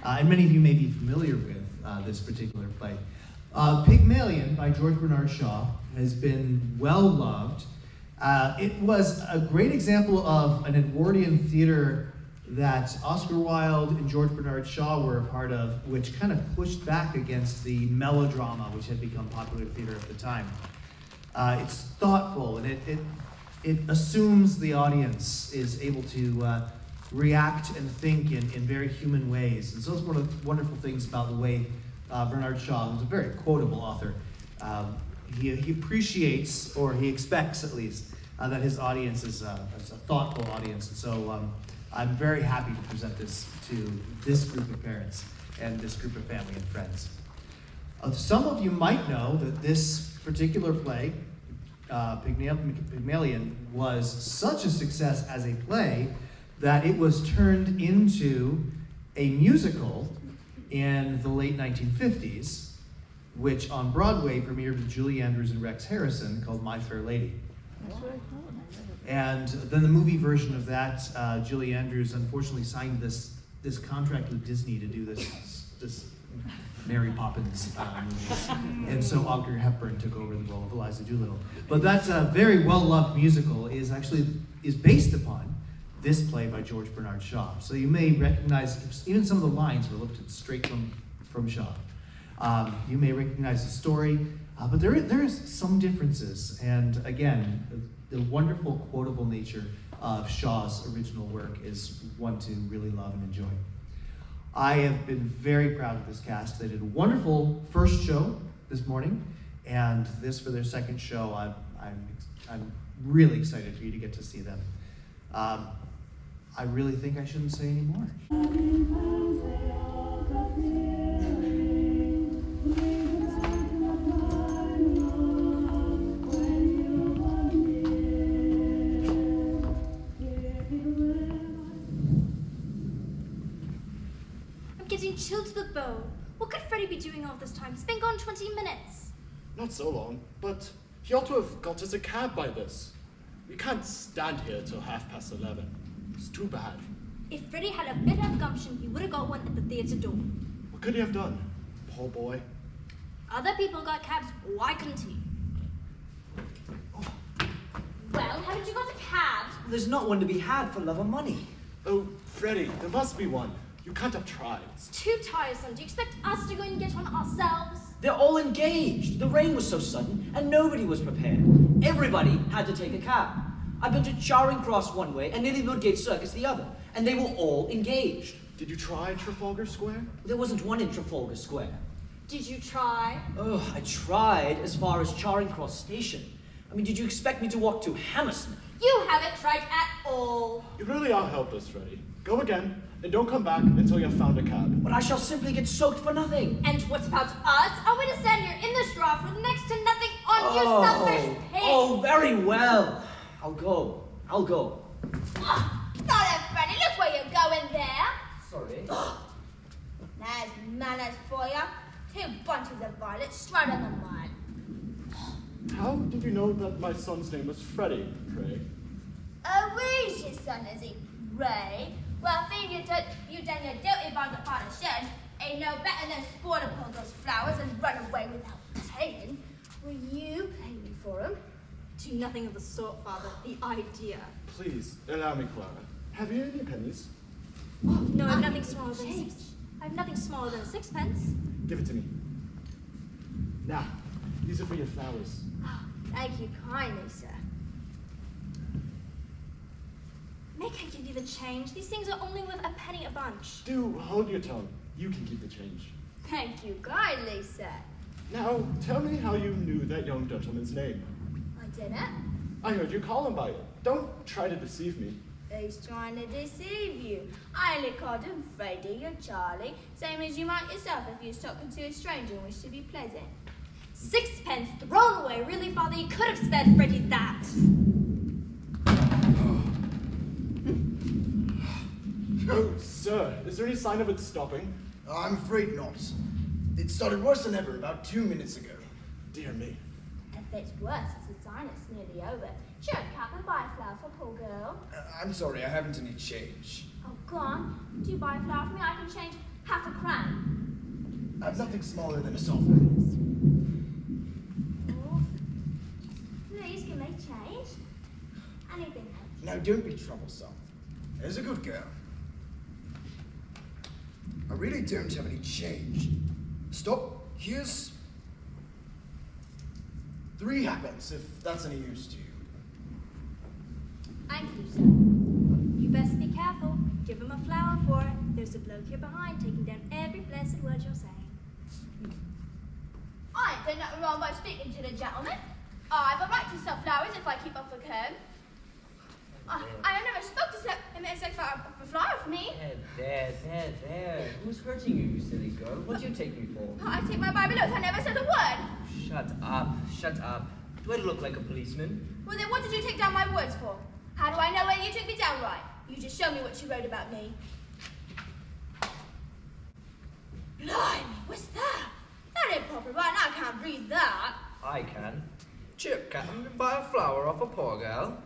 And many of you may be familiar with this particular play. Pygmalion by George Bernard Shaw has been well loved. It was a great example of an Edwardian theater that Oscar Wilde and George Bernard Shaw were a part of, which kind of pushed back against the melodrama which had become popular theater at the time. It's thoughtful, and it assumes the audience is able to react and think in very human ways. And so it's one of the wonderful things about the way Bernard Shaw, who's a very quotable author, he appreciates, or he expects at least, that his audience is a thoughtful audience. And so I'm very happy to present this to this group of parents and this group of family and friends. Some of you might know that this particular play, Pygmalion, was such a success as a play that it was turned into a musical in the late 1950s, which on Broadway premiered with Julie Andrews and Rex Harrison, called My Fair Lady. And then the movie version of that, Julie Andrews unfortunately signed this contract with Disney to do this Mary Poppins movie. And so Audrey Hepburn took over the role of Eliza Doolittle. But that very well-loved musical is based upon this play by George Bernard Shaw. So you may recognize, even some of the lines were lifted straight from Shaw. You may recognize the story, but there is some differences. And again, the wonderful quotable nature of Shaw's original work is one to really love and enjoy. I have been very proud of this cast. They did a wonderful first show this morning, and this for their second show. I'm really excited for you to get to see them. I really think I shouldn't say any more. Getting chilled to the bone. What could Freddy be doing all this time? He's been gone 20 minutes. Not so long, but he ought to have got us a cab by this. We can't stand here till 11:30. It's too bad. If Freddy had a bit of gumption, he would have got one at the theatre door. What could he have done? Poor boy. Other people got cabs, why couldn't he? Well, haven't you got a cab? There's not one to be had for love or money. Oh, Freddy, there must be one. You can't have tried. It's too tiresome. Do you expect us to go and get one ourselves? They're all engaged. The rain was so sudden, and nobody was prepared. Everybody had to take a cab. I've been to Charing Cross one way, and nearly Ludgate Circus the other, and they were all engaged. Did you try Trafalgar Square? There wasn't one in Trafalgar Square. Did you try? Oh, I tried as far as Charing Cross Station. I mean, did you expect me to walk to Hammersmith? You haven't tried at all. You really are helpless, Freddy. Go again, and don't come back until you've found a cab. But I shall simply get soaked for nothing. And what about us? Are we to stand here in this draft with next to nothing on you selfish pig? Oh, very well. I'll go. Not it, Freddy. Look where you're going there. Sorry. There's manners for you. 2 bunches of violets straight on the mud. How did you know that my son's name was Freddy, pray? Oh, where's your son, is he? Ray? Well, being you done your duty by the father shed, ain't no better than sport to pull those flowers and run away without paying. Will you pay me for them? Do nothing of the sort, Father. The idea. Please, allow me, Clara. Have you any pennies? Oh, no, I have nothing smaller than I have nothing smaller than a 6pence. Give it to me. Now, these are for your flowers. Oh, thank you kindly, sir. Make I give you the change. These things are only worth a penny a bunch. Do hold your tongue. You can keep the change. Thank you kindly, sir. Now, tell me how you knew that young gentleman's name. I didn't. I heard you call him by it. Don't try to deceive me. Who's trying to deceive you? I only called him Freddy or Charlie, same as you might yourself if you was talking to a stranger and wished to be pleasant. 6pence thrown away, really, Father? You could have spared Freddy that. Oh, sir, is there any sign of it stopping? I'm afraid not. It started worse than ever about 2 minutes ago. Dear me. If it's worse, it's a sign it's nearly over. Sure, Cap, and buy a flower for poor girl. I'm sorry, I haven't any change. Oh, go on. Do you buy a flower for me? I can change half a I have nothing smaller than a sovereign. Oh, please give me change. Anything else? Now don't be troublesome. There's a good girl. I really don't have any change. Stop. Here's 3 halfpence, if that's any use to you. Thank you, sir. You best be careful. Give him a flower for it. There's a bloke here behind taking down every blessed word you're saying. I ain't done nothing wrong by speaking to the gentleman. I have a right to sell flowers if I keep off the curb. I never spoke to him except for a flower for me. There. Who's hurting you, you silly girl? What do you take me for? I take my Bible oath, I never said a word. Shut up. Do I look like a policeman? Well, then what did you take down my words for? How do I know whether you took me down right? You just show me what you wrote about me. Blimey, what's that? That ain't proper right, I can't read that. I can. Chip, Captain, buy a flower off a poor girl.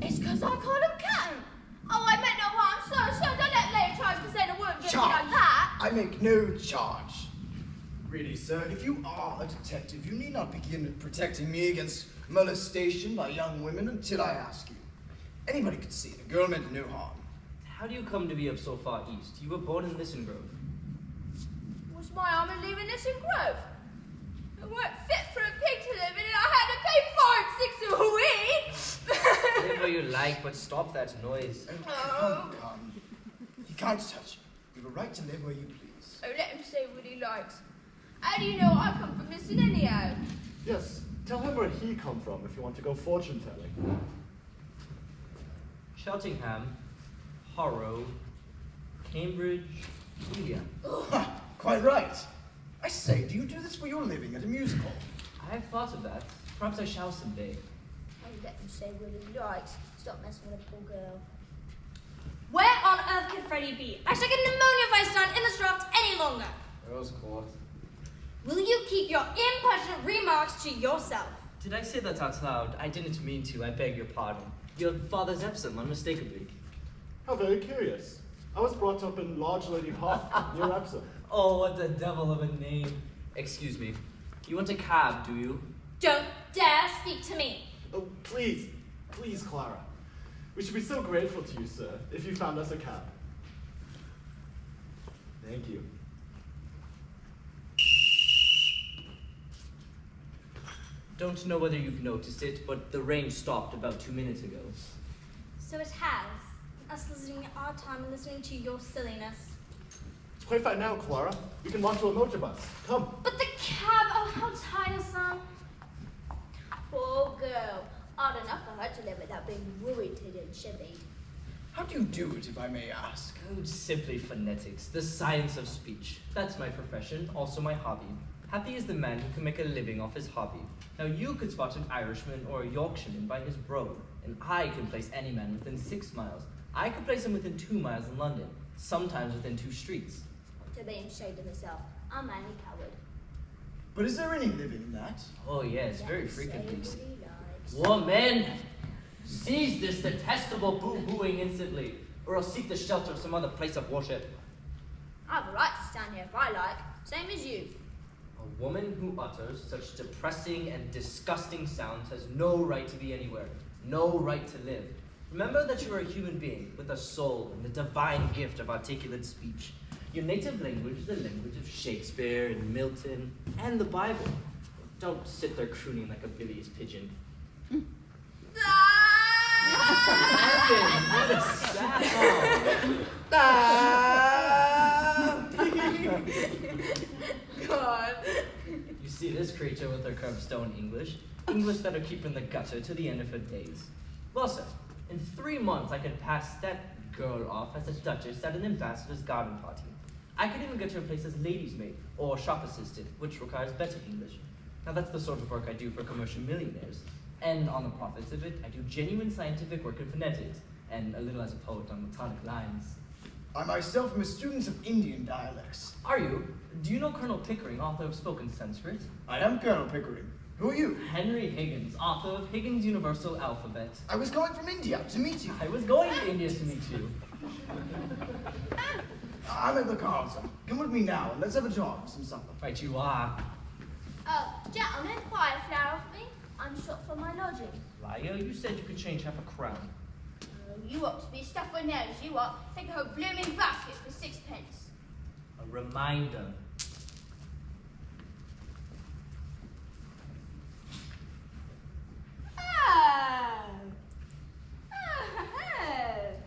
It's because I called him Captain. Oh, I meant no harm, sir. Don't let Leia charge for saying a word against me like that. I make no charge. Really, sir, if you are a detective, you need not begin protecting me against molestation by young women until I ask you. Anybody could see the girl meant no harm. How do you come to be up so far east? You were born in Listen Grove. What's my arm in leaving this in Grove? It weren't fit for a pig to live in, and I had to pay 4 and 6 a week. Live where you like, but stop that noise. Come. You can't touch me. You have a right to live where you please. Oh, let him say what he likes. How do you know I come from Listen anyhow? Yes, tell him where he come from if you want to go fortune-telling. Cheltenham, Harrow, Cambridge, India. Quite right. I say, do you do this for your living at a music hall? I have thought of that. Perhaps I shall someday. Oh, let him say what he likes. Stop messing with a poor girl. Where on earth could Freddie be? I shall get pneumonia if I stand in this draft any longer. Rose Court. Will you keep your impertinent remarks to yourself? Did I say that out loud? I didn't mean to. I beg your pardon. Your father's Epsom, unmistakably. How very curious. I was brought up in Large Lady Park, near Epsom. Oh, what the devil of a name. Excuse me. You want a cab, do you? Don't dare speak to me. Oh, please, Clara. We should be so grateful to you, sir, if you found us a cab. Thank you. Don't know whether you've noticed it, but the rain stopped about 2 minutes ago. So it has. Us listening our time and listening to your silliness. It's quite fine now, Clara. We can walk to a motor bus. Come. But the cab, oh, how tiresome. Poor girl. Odd enough for her to live without being worrited and chivvied. How do you do it, if I may ask? Oh, simply phonetics, the science of speech. That's my profession, also my hobby. Happy is the man who can make a living off his hobby. Now you could spot an Irishman or a Yorkshireman by his brogue, and I can place any man within 6 miles. I could place him within 2 miles in London, sometimes within 2 streets. To being ashamed of myself. I'm a manly coward. But is there any living in that? Oh yes, very Let him say frequently. what he likes. Woman! Seize this detestable boo-booing instantly, or else seek the shelter of some other place of worship. I have a right to stand here if I like, same as you. A woman who utters such depressing and disgusting sounds has no right to be anywhere, no right to live. Remember that you are a human being with a soul and the divine gift of articulate speech. Your native language is the language of Shakespeare and Milton and the Bible. Don't sit there crooning like a Billy's pigeon. What a sad God. You see this creature with her curbstone English that'll keep her in the gutter to the end of her days. Well, sir, in 3 months I could pass that girl off as a duchess at an ambassador's garden party. I could even get her a place as lady's maid or shop assistant, which requires better English. Now that's the sort of work I do for commercial millionaires. And on the profits of it, I do genuine scientific work in phonetics, and a little as a poet on Platonic lines. I myself am a student of Indian dialects. Are you? Do you know Colonel Pickering, author of Spoken Sanskrit? I am Colonel Pickering. Who are you? Henry Higgins, author of Higgins' Universal Alphabet. I was going from India to meet you. I was going to India to meet you. I'm at the Carlton. Come with me now and let's have a talk for some supper. Right, you are. Oh, gentlemen, buy a flower for me. I'm short for my lodging. Liar, you said you could change half a crown. Oh, you ought to be stuffed for nose, you ought. Take a whole blooming basket for 6pence. A reminder.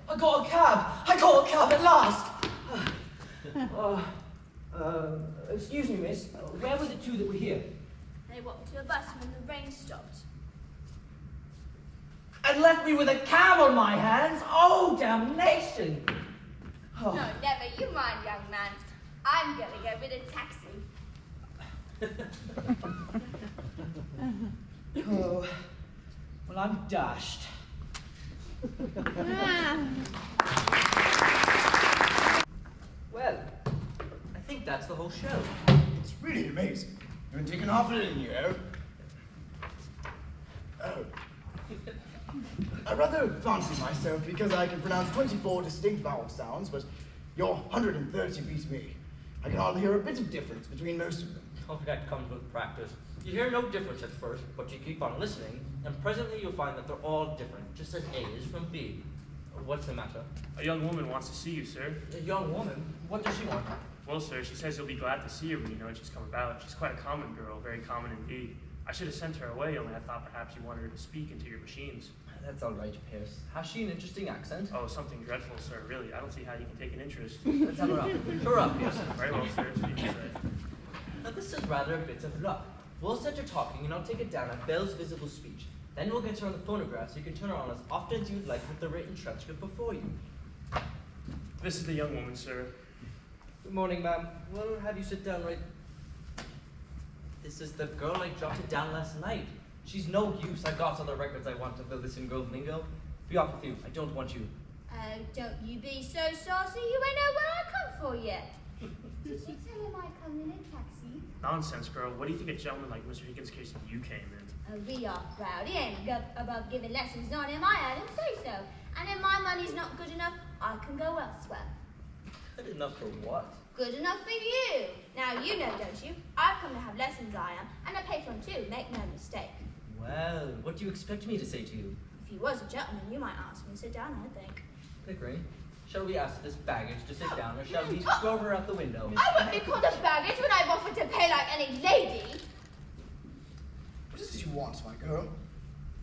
I got a cab! I got a cab at last! Excuse me, miss. Where were the two that were here? They walked to a bus when the rain stopped. And left me with a cab on my hands? Oh, damnation! Oh. No, never you mind, young man. I'm going to go with a taxi. Oh. Well, I'm dashed. Well, I think that's the whole show. It's really amazing. You haven't taken half of it in, you know. Oh. I rather fancy myself because I can pronounce 24 distinct vowel sounds, but your 130 beats me. I can hardly hear a bit of difference between most of them. Oh, that comes with practice. You hear no difference at first, but you keep on listening, and presently you'll find that they're all different, just as A is from B. What's the matter? A young woman wants to see you, sir. A young woman? What does she want? Well, sir, she says you'll be glad to see her when you know what she's come about. She's quite a common girl, very common indeed. I should have sent her away, only I thought perhaps you wanted her to speak into your machines. That's all right, Pierce. Has she an interesting accent? Oh, something dreadful, sir, really. I don't see how you can take an interest. Let's have her up. Her up, Pierce. Very well, sir, as you say. Now, this is rather a bit of luck. We'll set her talking, and I'll take it down at Belle's visible speech. Then we'll get her on the phonograph so you can turn her on as often as you'd like with the written transcript before you. This is the young woman, sir. Good morning, ma'am. Well, have you sit down right... This is the girl I jotted down last night. She's no use. I got all the records I want to build this in Grove lingo. Be off with you. I don't want you. Oh, don't you be so saucy. You ain't know where I come for yet. Did you tell him I come in a taxi? Nonsense, girl. What do you think a gentleman like Mr. Higgins' case if you came in? Oh, we are proud. He ain't above giving lessons, not in my head, and say so. And if my money's not good enough, I can go elsewhere. Good enough for what? Good enough for you. Now you know, don't you? I've come to have lessons, I am, and I pay for them too, make no mistake. Well, what do you expect me to say to you? If you was a gentleman, you might ask me to sit down, I think. Pickering, shall we ask this baggage to sit down, or shall we throw her out the window? I wouldn't be called a baggage when I've offered to pay like any lady. What is it you want, my girl?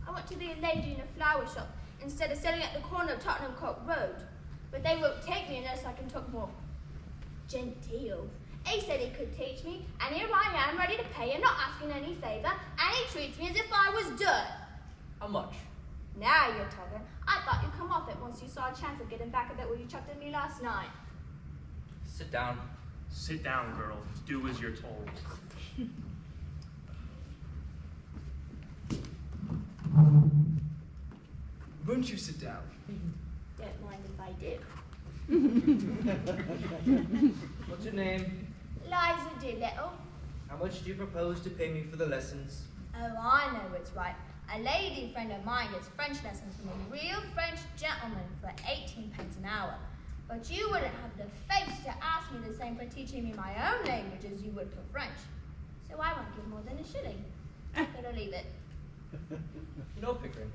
I want to be a lady in a flower shop instead of selling at the corner of Tottenham Court Road. But they won't take me unless I can talk more genteel. He said he could teach me, and here I am ready to pay and not asking any favour, and he treats me as if I was dirt. How much? Now you're talking. I thought you'd come off it once you saw a chance of getting back a bit what you chucked at me last night. Sit down. Sit down, girl. Do as you're told. Won't you sit down? Don't mind if I do. What's your name? Liza Doolittle. How much do you propose to pay me for the lessons? Oh, I know it's right. A lady friend of mine gets French lessons from a real French gentleman for 18 pence an hour. But you wouldn't have the face to ask me the same for teaching me my own language as you would for French. So I won't give more than a shilling. Better leave it. You know, Pickering,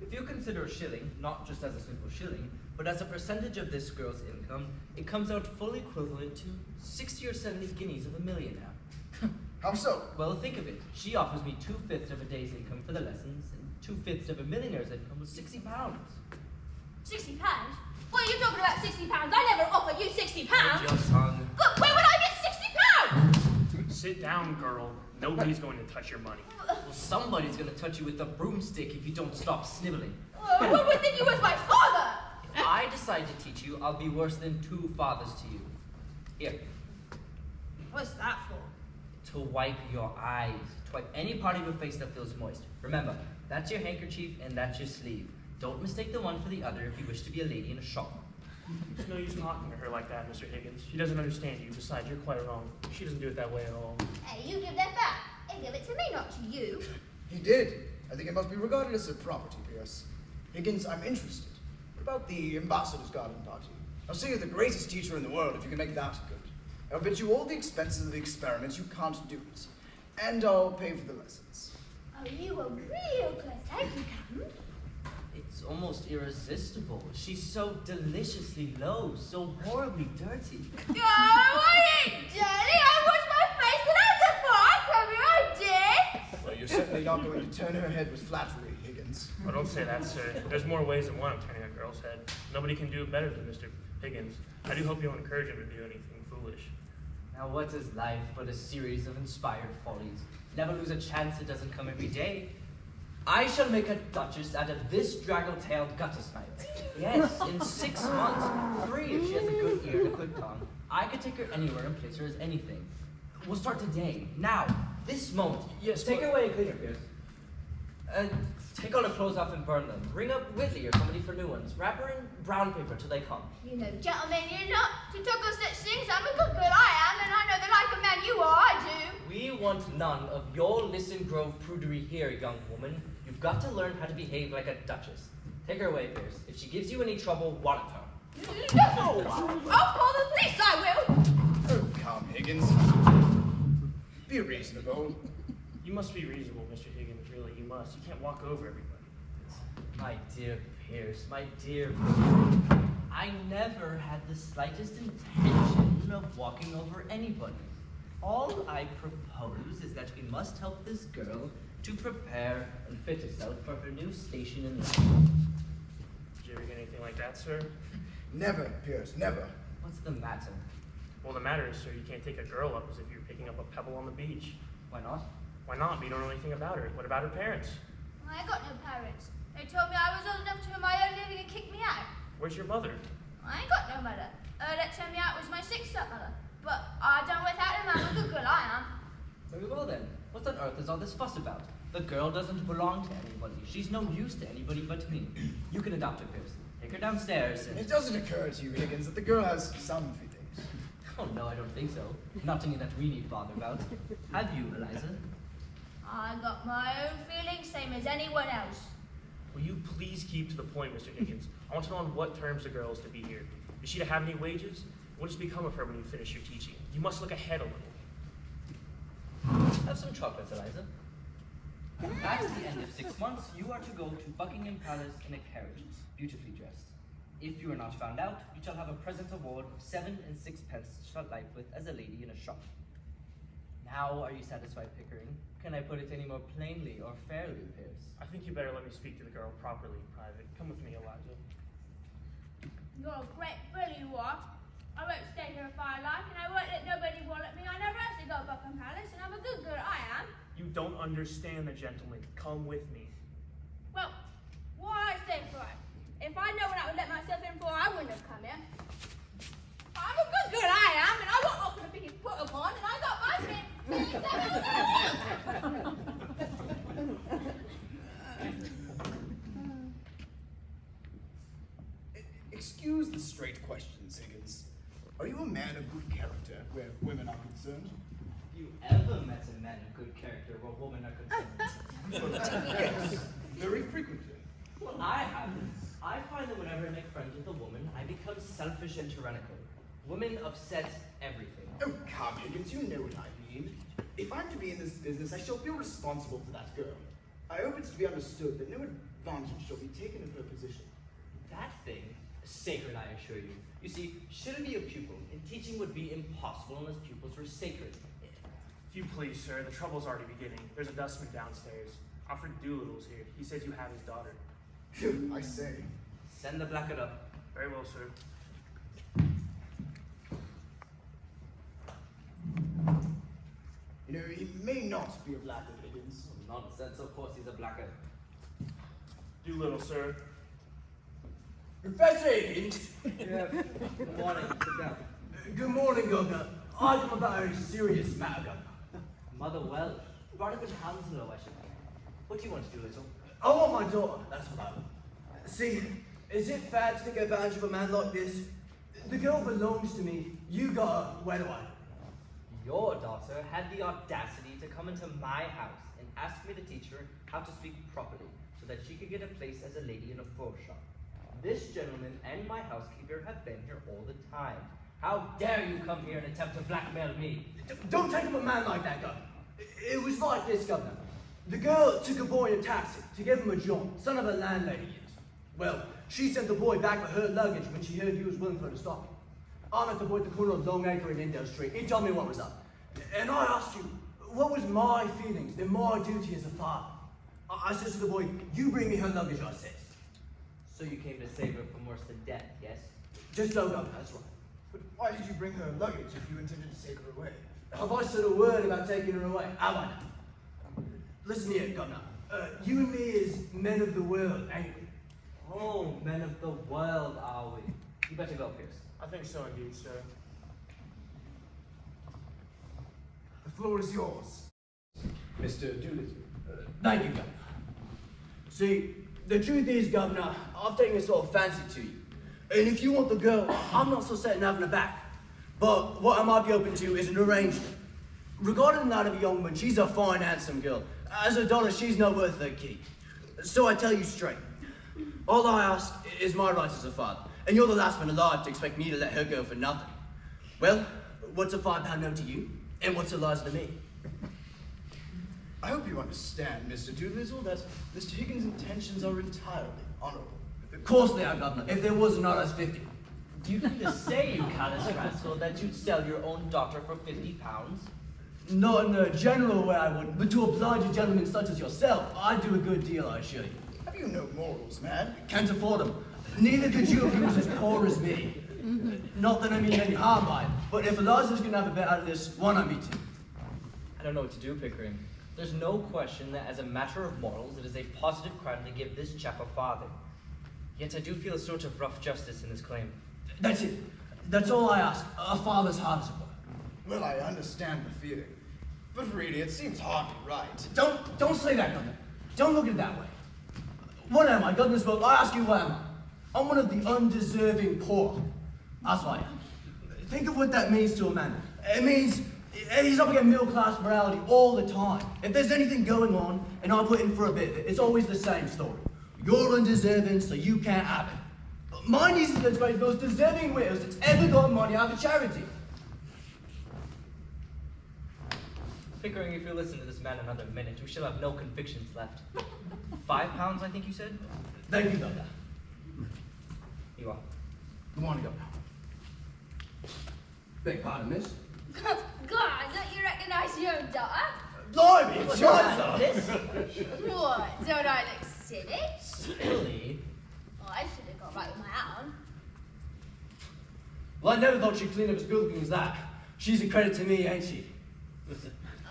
if you consider a shilling not just as a simple shilling, but as a percentage of this girl's income, it comes out fully equivalent to 60 or 70 guineas of a millionaire. How so? Well, think of it. She offers me 2/5 of a day's income for the lessons, and 2/5 of a millionaire's income was £60. £60? What are you talking about, £60? I never offered you £60. Hold your tongue. But where would I get £60? Sit down, girl. Nobody's going to touch your money. Well, somebody's gonna touch you with a broomstick if you don't stop sniveling. Who would think you was my father? If I decide to teach you, I'll be worse than 2 fathers to you. Here, What's that for? to wipe your eyes. To wipe any part of your face that feels moist. Remember, that's your handkerchief and that's your sleeve. Don't mistake the one for the other if you wish to be a lady in a shop. There's no use talking to her like that, Mr. Higgins. She doesn't understand you. Besides, you're quite wrong. She doesn't do it that way at all. Hey, you give that back. Hey, give it to me, not to you. He did. I think it must be regarded as a property, Pierce. Higgins, I'm interested. What about the ambassador's garden party? I'll say you're the greatest teacher in the world if you can make that good. I'll bet you all the expenses of the experiments, you can't do it. And I'll pay for the lessons. Oh, you are real good. Thank you, Captain. It's almost irresistible. She's so deliciously low, so horribly dirty. Oh, I ain't dirty. I wash my face and I come here, I did. Well, you're certainly not going to turn her head with flattery, Higgins. Oh, don't say that, sir. There's more ways than one of turning a girl's head. Nobody can do it better than Mr. Higgins. I do hope you don't encourage him to do anything foolish. Now what is life but a series of inspired follies? Never lose a chance, it doesn't come every day. I shall make a duchess out of this draggle-tailed gutter snipe. Yes, in 6 months. 3 if she has a good ear and a quick tongue. I could take her anywhere and place her as anything. We'll start today, now, this moment. Yes, take but- her away and clean her, Pierce. Take all her clothes off and burn them. Ring up Whitley or somebody for new ones. Wrap her in brown paper till they come. You know, gentlemen, you're not to talk of such things. I'm a good girl, I am, and I know the like of man you are, I do. We want none of your Listen Grove prudery here, young woman. You've got to learn how to behave like a duchess. Take her away, Pierce. If she gives you any trouble, warrant her. No! I'll call the police, I will. Oh, come, Higgins. Be reasonable. You must be reasonable, Mr. Higgins, really. You must. You can't walk over everybody. My dear Pierce, my dear Pierce, I never had the slightest intention of walking over anybody. All I propose is that we must help this girl to prepare and fit herself for her new station in life. Did you ever get anything like that, sir? Never, Pierce, never. What's the matter? Well, the matter is, sir, you can't take a girl up as if you're picking up a pebble on the beach. Why not? Why not? We don't know anything about her. What about her parents? I got no parents. They told me I was old enough to earn my own living and kicked me out. Where's your mother? I ain't got no mother. That turned me out was my 6th stepmother. But I done without him, I'm a good girl, I am. Very well then. What on earth is all this fuss about? The girl doesn't belong to anybody. She's no use to anybody but me. You can adopt her, Pierce. Take her downstairs and... It doesn't occur to you, Higgins, that the girl has some feelings. Oh no, I don't think so. Nothing that we need bother about. Have you, Eliza? I got my own feelings, same as anyone else. Will you please keep to the point, Mr. Higgins? I want to know on what terms the girl is to be here. Is she to have any wages? What has become of her when you finish your teaching? You must look ahead a little. Have some chocolates, Eliza. At the end of 6 months, you are to go to Buckingham Palace in a carriage, beautifully dressed. If you are not found out, you shall have a present award of 7 and 6 pence to shut life with as a lady in a shop. Now, are you satisfied, Pickering? Can I put it any more plainly or fairly, Pierce? I think you better let me speak to the girl properly in private. Come with me, Eliza. You're a great bully, you are. I won't stay here if I like, and I won't let nobody wallet me. I never have to go to Buckingham Palace, and I'm a good girl, I am. You don't understand the gentleman. Come with me. Well, why I stay for it? If I know what I would let myself in for, I wouldn't have come here. I'm a good girl, I am, and I won't often be put upon, and I got my feelings. Excuse the straight questions, Higgins. Are you a man of good character where women are concerned? You ever met a man of good character where women are concerned? Yes, very frequently. Well, I haven't. I find that whenever I make friends with a woman, I become selfish and tyrannical. Women upset everything. Oh, come, Higgins, you know what I mean. If I'm to be in this business, I shall feel responsible for that girl. I hope it's to be understood that no advantage shall be taken of her position. That thing is sacred, I assure you. You see, should it be a pupil, and teaching would be impossible unless pupils were sacred. If you please, sir, the trouble's already beginning. There's a dustman downstairs. Alfred Doolittle's here. He says you have his daughter. Phew, I say. Send the blackguard up. Very well, sir. You know, he may not be a blackguard, Higgins. Nonsense, of course he's a blackguard. Doolittle, sir. Professor Higgins. Yeah. Good morning. Sit down. Good morning, Governor. I come about a very serious matter, Governor. Mother Welch. Brought up in Hounslow, I should think. What do you want to do, Little? I want my daughter, that's what I want. See, is it fair to take advantage of a man like this? The girl belongs to me. You got her. Where do I? Your daughter had the audacity to come into my house and ask me to teach her how to speak properly so that she could get a place as a lady in a fur shop. This gentleman and my housekeeper have been here all the time. How dare you come here and attempt to blackmail me? Don't take him a man like that, Governor. It was like this, Governor. The girl took a boy in a taxi to give him a jaunt, son of a landlady is. Well, she sent the boy back for her luggage when she heard you was willing for her to stop him. I met the boy at the corner of Longacre and Indale Street. He told me what was up. And I asked you, what was my feelings and my duty as a father? I says to the boy, you bring me her luggage, I says. So you came to save her from worse than death, yes? Just so, Governor, that's right. But why did you bring her luggage if you intended to take her away? Have I said a word about taking her away? Have I now? Listen here, Governor. You and me is men of the world, ain't we? Oh, men of the world, are we? You better go, Pierce. I think so indeed, sir. The floor is yours, Mr. Doolittle. Thank you, Governor. See, the truth is, Governor, I've taken a sort of fancy to you. And if you want the girl, I'm not so set in having her back. But what I might be open to is an arrangement. Regarding that of a young woman, she's a fine, handsome girl. As a daughter, she's not worth her keep. So I tell you straight, all I ask is my rights as a father. And you're the last man alive to expect me to let her go for nothing. Well, what's a £5 note to you? And what's Eliza to me? I hope you understand, Mr. Doolittle, that Mr. Higgins' intentions are entirely honorable. Of course they are, Governor. If there was not, I was 50. Do you mean to say, you callous rascal, that you'd sell your own daughter for £50? Not in a general way, I wouldn't, but to oblige a gentleman such as yourself, I'd do a good deal, I assure you. Have you no morals, man? Can't afford them. Neither could you if he was as poor as me. Not that I mean any harm by it, but if Eliza's gonna have a bet out of this, why not me too? I don't know what to do, Pickering. There's no question that as a matter of morals, it is a positive crime to give this chap a father. Yet I do feel a sort of rough justice in this claim. That's it. That's all I ask. A father's heart, as it were. Well, I understand the feeling, but really, it seems hardly right. Don't say that, Governor. Don't look at it that way. What am I, Governor's vote? I ask you, what am I? I'm one of the undeserving poor. That's what I am. Think of what that means to a man. It means he's up against middle-class morality all the time. If there's anything going on, and I put in for a bit of it, it's always the same story. You're undeserving, so you can't have it. My niece is the most deserving widows that's ever got money out of charity. Pickering, if you listen to this man another minute, we shall have no convictions left. £5, I think you said? Thank you, Governor. You are. Good morning, Governor. Beg pardon, miss. God, don't you recognize your own daughter? Blimey, it's your son. This? What, don't I look silly? Silly. Oh, I should have got right with my own. Well, I never thought she'd clean up as good looking as that. She's a credit to me, ain't she?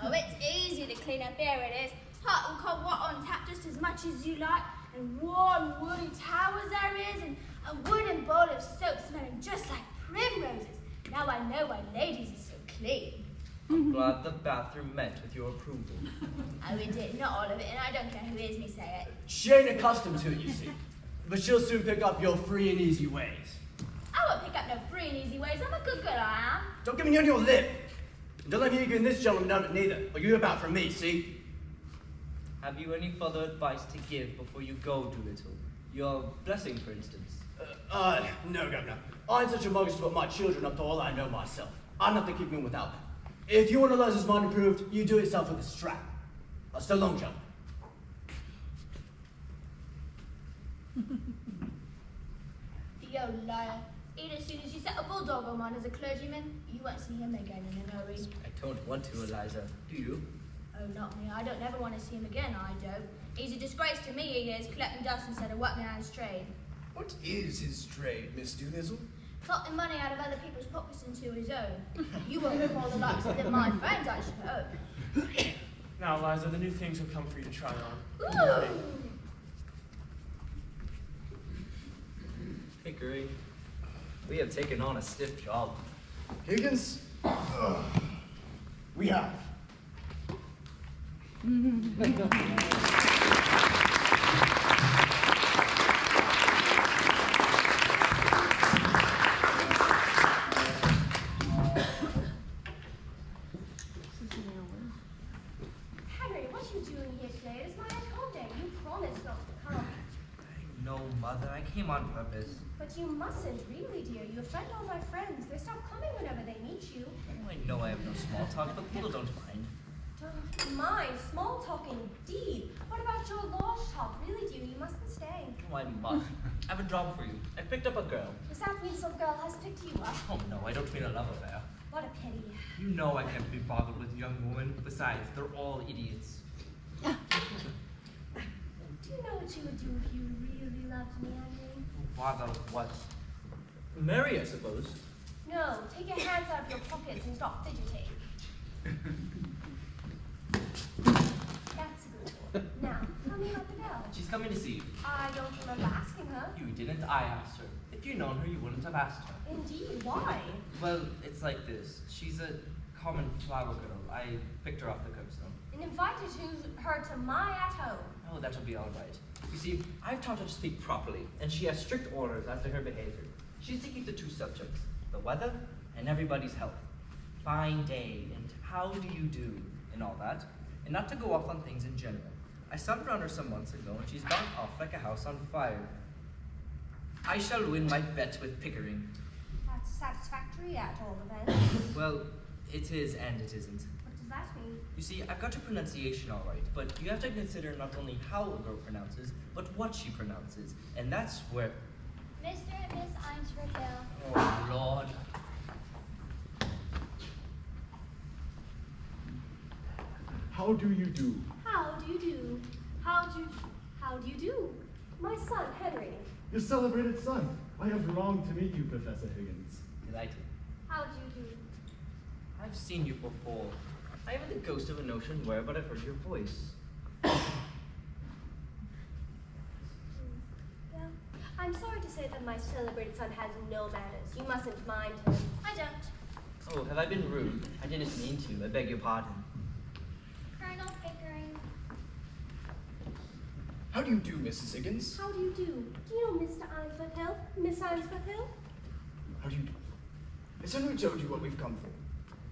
Oh, it's easy to clean up here, it is. Hot and cold water on tap just as much as you like, and warm wooden towels there is, and a wooden bowl of soap smelling just like primroses. Now I know why ladies are so clean. I'm glad the bathroom met with your approval. Oh, it did, not all of it, and I don't care who hears me say it. She ain't accustomed to it, you see. But she'll soon pick up your free and easy ways. I won't pick up no free and easy ways. I'm a good girl, I am. Don't give me on your lip. Don't let me hear you giving this gentleman none of it neither. Or you hear about from me, see? Have you any further advice to give before you go, Doolittle? Your blessing, for instance. No, Governor. I ain't such a mugger to put my children up to all I know myself. I'm not to keep them without them. If you want Eliza's mind improved, you do it yourself with a strap. So long, John. The old liar. Even as soon as you set a bulldog on mine as a clergyman, you won't see him again in a hurry. I don't want to, Eliza. Do you? Oh, not me. I don't never want to see him again, I don't. He's a disgrace to me, he is, collecting dust instead of working out his trade. What is his trade, Miss Doolittle? Cutting money out of other people's pockets into his own. You won't call the likes of them my friends, I should hope. Now, Eliza, the new things have come for you to try on. Ooh! Pickering, we have taken on a stiff job. Higgins? We have. Harry, what are you doing here today? It is my home day. You promised not to come. No, Mother, I came on purpose. But you mustn't, really, dear. You offend all my friends. They stop coming whenever they meet you. Oh, I know I have no small talk, but people don't mind. Don't mind. Small talk indeed. What about your large talk? Really, dear, you mustn't stay. Oh, I must. I have a job for you. I picked up a girl. Does that mean some girl has picked you up? Oh no, I don't mean a love affair. What a pity. You know I can't be bothered with young women. Besides, they're all idiots. Do you know what you would do if you really loved me, Henry? Bother what? Marry, I suppose. No, take your hands out of your pockets and stop fidgeting. That's a good boy. Now, tell me about the girl. She's coming to see you. I don't remember asking her. You didn't, I asked her. If you'd known her, you wouldn't have asked her. Indeed, why? Well, it's like this. She's a common flower girl. I picked her off the curbstone. And invited her to my at-home. Oh, that'll be all right. You see, I've taught her to speak properly, and she has strict orders as to her behavior. She's to keep the two subjects, the weather and everybody's health. Fine day, and how do you do, and all that, and not to go off on things in general. I stumbled on her some months ago, and she's gone off like a house on fire. I shall win my bet with Pickering. That's satisfactory at all events. Well, it is and it isn't. What does that mean? You see, I've got your pronunciation all right, but you have to consider not only how a girl pronounces, but what she pronounces, and that's where... Mr. and Miss Einsford Hill. Oh, Lord. How do you do? How do you do? How do you do? My son, Henry. Your celebrated son. I have longed to meet you, Professor Higgins. Delighted. How do you do? I've seen you before. I haven't the ghost of a notion where, but I've heard your voice. Well, I'm sorry to say that my celebrated son has no manners. You mustn't mind him. I don't. Oh, have I been rude? I didn't mean to. I beg your pardon. Colonel Pickering. How do you do, Mrs. Higgins? How do you do? Do you know Mr. Einsford Hill? Miss Einsford Hill? How do you do? Has Henry told you what we've come for?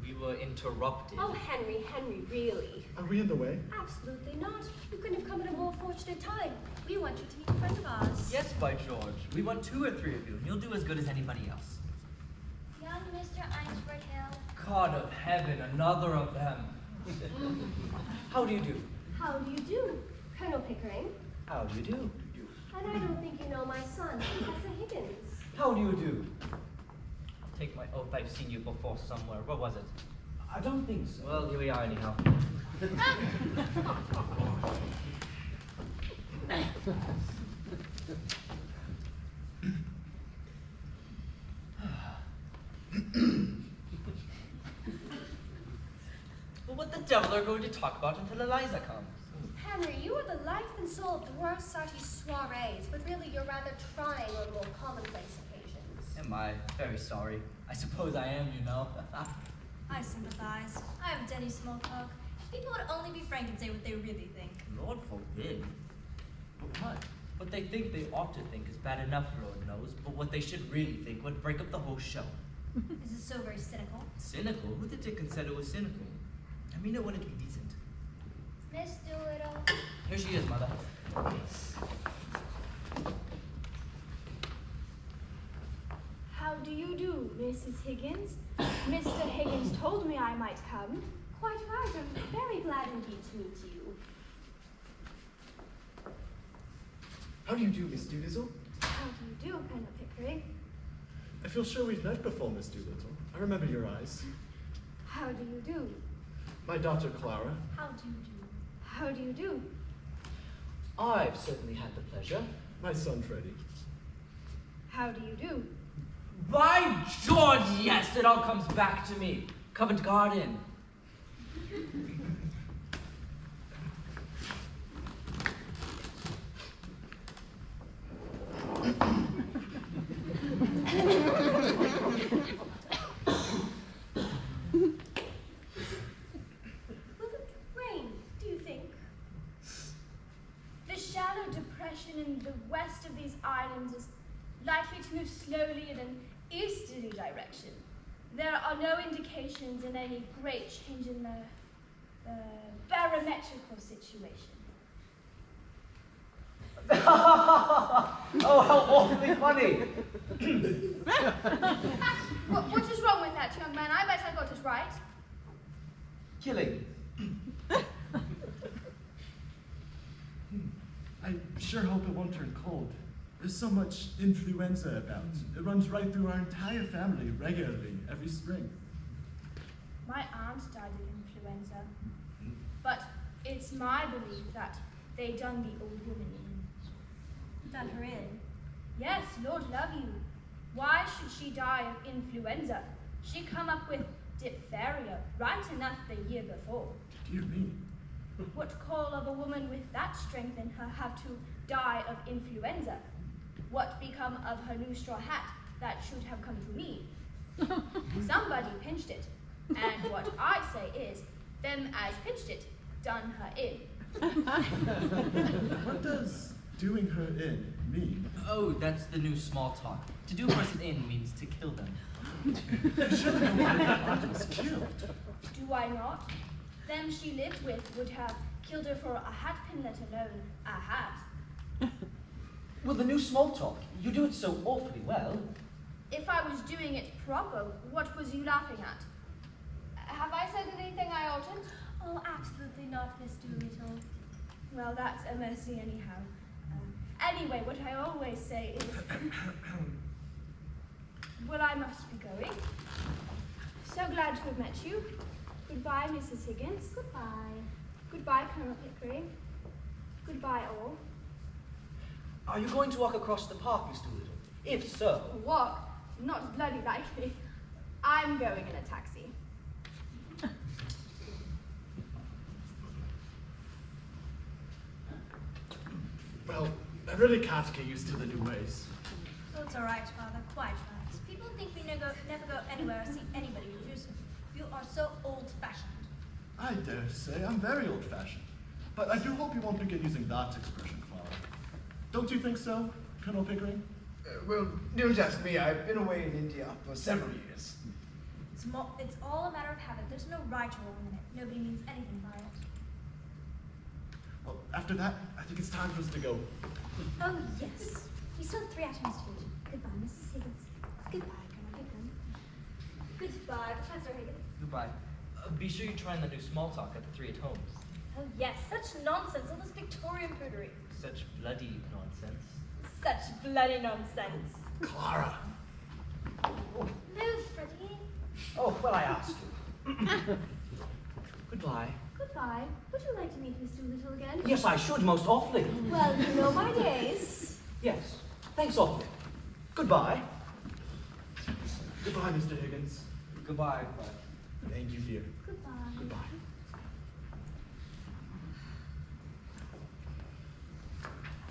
We were interrupted. Oh, Henry, really? Are we in the way? Absolutely not. You couldn't have come at a more fortunate time. We want you to meet a friend of ours. Yes, by George. We want 2 or 3 of you, and you'll do as good as anybody else. Young Mr. Einsford Hill. God of heaven, another of them. How do you do? How do you do? Colonel Pickering. How do you do? And I don't think you know my son, Professor Higgins. How do you do? I'll take my oath I've seen you before somewhere. Where was it? I don't think so. Well, here we are anyhow. Well, what the devil are we going to talk about until Eliza comes? Henry, you are the life and soul of the Rorschach soirees, but really you're rather trying on more commonplace occasions. Am I? Very sorry. I suppose I am, you know. I sympathize. I haven't any small talk. People would only be frank and say what they really think. Lord forbid. But what? What they think they ought to think is bad enough, Lord knows, but what they should really think would break up the whole show. Is it so very cynical? Cynical? Who the dickens said it was cynical? I mean, it wouldn't be decent. Miss Doolittle. Here she is, Mother. How do you do, Mrs. Higgins? Mr. Higgins told me I might come. Quite right. I'm very glad indeed to meet you. How do you do, Miss Doolittle? How do you do, Colonel Pickering? I feel sure we've met before, Miss Doolittle. I remember your eyes. How do you do? My daughter, Clara. How do you do? How do you do? I've certainly had the pleasure. My son, Freddie. How do you do? By George, yes, it all comes back to me. Covent Garden. Will it rain, do you think? The shallow depression in the west of these islands is likely to move slowly in an easterly direction. There are no indications in any great change in the barometrical situation. Oh, how awfully funny! What is wrong with that, young man? I bet I got it right. Killing. I sure hope it won't turn cold. There's so much influenza about. It runs right through our entire family regularly every spring. My aunt died of influenza. But it's my belief that they done the old woman in. Done her in. Yes, Lord love you. Why should she die of influenza? She come up with diphtheria right enough the year before. Dear me. What call of a woman with that strength in her have to die of influenza? What become of her new straw hat that should have come to me? Somebody pinched it, and what I say is, them as pinched it, done her in. What does doing her in mean? Oh, that's the new small talk. To do a person in means to kill them. You surely don't believe that aunt was killed. Do I not? Them she lived with would have killed her for a hat pin, let alone a hat. Well, the new small talk. You do it so awfully well. If I was doing it proper, what was you laughing at? Have I said anything I oughtn't? Oh, absolutely not, Miss Doolittle. Well, that's a mercy anyhow. Anyway, what I always say is, well, I must be going. So glad to have met you. Goodbye, Mrs. Higgins. Goodbye. Goodbye, Colonel Pickering. Goodbye, all. Are you going to walk across the park, Miss Doolittle? If so... Walk? Not bloody likely. I'm going in a taxi. Well, I really can't get used to the new ways. Oh, it's all right, Father. Quite right. People think we never go anywhere or see anybody. You are so old-fashioned. I dare say I'm very old-fashioned. But I do hope you won't begin using that expression, Clara. Don't you think so, Colonel Pickering? Well, don't ask me. I've been away in India for several years. It's all a matter of habit. There's no right or wrong in it. Nobody means anything by it. Well, after that, I think it's time for us to go. Oh, yes. We still have 3 items to do. Goodbye, Mrs. Higgins. Goodbye, Colonel Pickering. Goodbye, Professor Higgins. Goodbye. Be sure you try on the new small talk at the 3 at Homes. Oh, yes. Such nonsense. All this Victorian prudery. Such bloody nonsense. Such bloody nonsense. Clara! Move, Freddie. Oh, well, I asked you. Goodbye. Goodbye. Would you like to meet Miss Doolittle again? Yes, I should, most awfully. Well, you know my days. Yes. Thanks awfully. Goodbye. Goodbye, Mr. Higgins. Goodbye. Thank you, dear. Goodbye. Goodbye.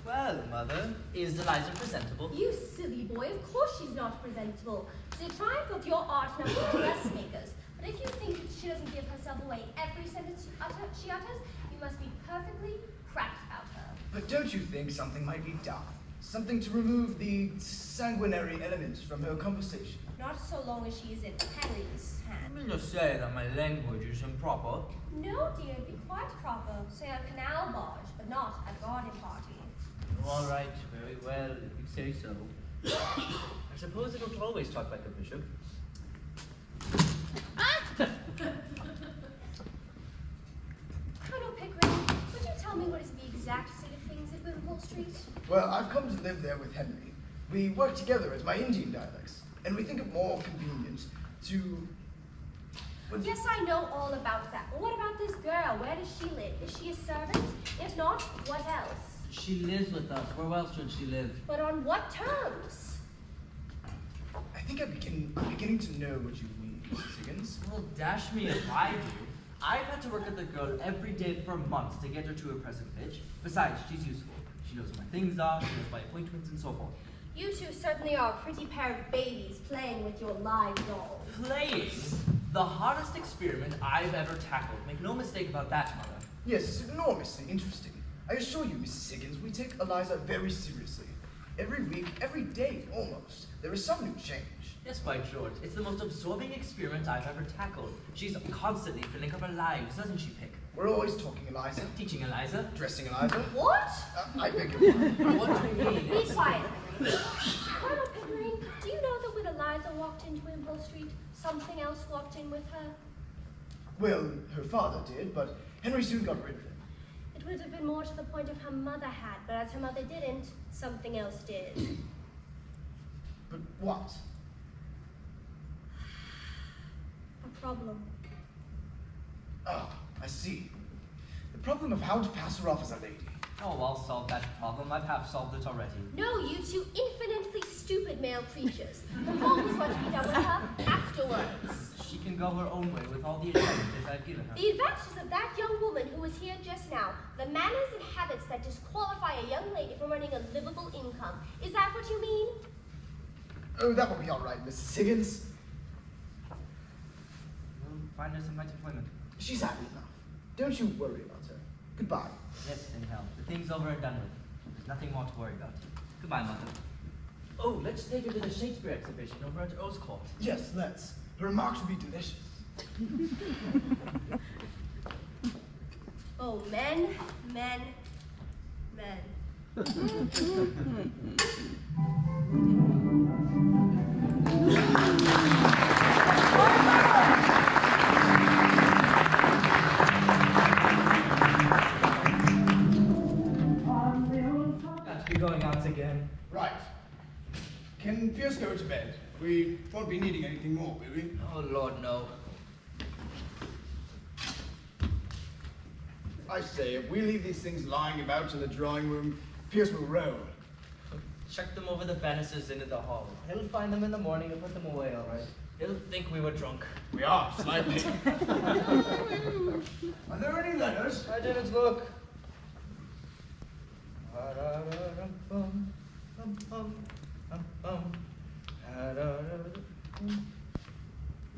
Well, Mother, is Eliza presentable? You silly boy, of course she's not presentable. She'll try and put your art in a dressmakers. But if you think she doesn't give herself away every sentence she utters, you must be perfectly cracked about her. But don't you think something might be done? Something to remove the sanguinary elements from her conversation? Not so long as she is in Henry's I hand. mean to say that my language is improper. No, dear, be quite proper. Say a canal barge, but not a garden party. All right, very well, if you say so. I suppose I don't always talk like a bishop. Colonel Pickering, would you tell me what is the exact state of things at Wimpole Street? Well, I've come to live there with Henry. We work together as my Indian dialects, and we think it more convenient to... Well, Yes, I know all about that. But what about this girl? Where does she live? Is she a servant? If not, what else? She lives with us. Where else should she live? But on what terms? I think I'm beginning to know what you mean, Mrs. Higgins. Well, dash me if I do. I've had to work at the girl every day for months to get her to her present pitch. Besides, she's useful. She knows where my things are, she knows my appointments, and so forth. You two certainly are a pretty pair of babies playing with your live doll. Playing? The hardest experiment I've ever tackled. Make no mistake about that, Mother. Yes, it's enormously interesting. I assure you, Mrs. Higgins, we take Eliza very seriously. Every week, every day, almost, there is some new change. Yes, by George, it's the most absorbing experiment I've ever tackled. She's constantly filling up our lives, doesn't she, Pick? We're always talking Eliza, Teaching Eliza? dressing Eliza. What? I beg your pardon. What do you mean? Be quiet, Henry. Colonel Pickering, do you know that when Eliza walked into Wimpole Street, something else walked in with her? Well, her father did, but Henry soon got rid of him. It would have been more to the point if her mother had, but as her mother didn't, something else did. But what? A problem. Ah, I see. The problem of how to pass her off as a lady. Oh, I'll solve that problem. I've half solved it already. No, you two infinitely stupid male creatures. The whole was what to be done with her afterwards. She can go her own way with all the advantages I've given her. The advantages of that young woman who was here just now, the manners and habits that disqualify a young lady from earning a livable income. Is that what you mean? Oh, that will be all right, Mrs. Higgins. We'll find her some night employment. She's happy enough. Don't you worry about her. Goodbye. Yes, in hell. The thing's over and done with. There's nothing more to worry about. Goodbye, Mother. Oh, let's take her to the Shakespeare exhibition over at Earl's Court. Yes, let's. Her remarks will be delicious. Oh, men, men, men. Got to be going out again. Right. Can Pierce go to bed? We won't be needing anything more, will we? Oh, Lord, no. I say, if we leave these things lying about in the drawing room, Pierce will roll. Chuck them over the banisters into the hall. He'll find them in the morning and put them away, all right. He'll think we were drunk. We are, slightly. Are there any letters? I didn't look.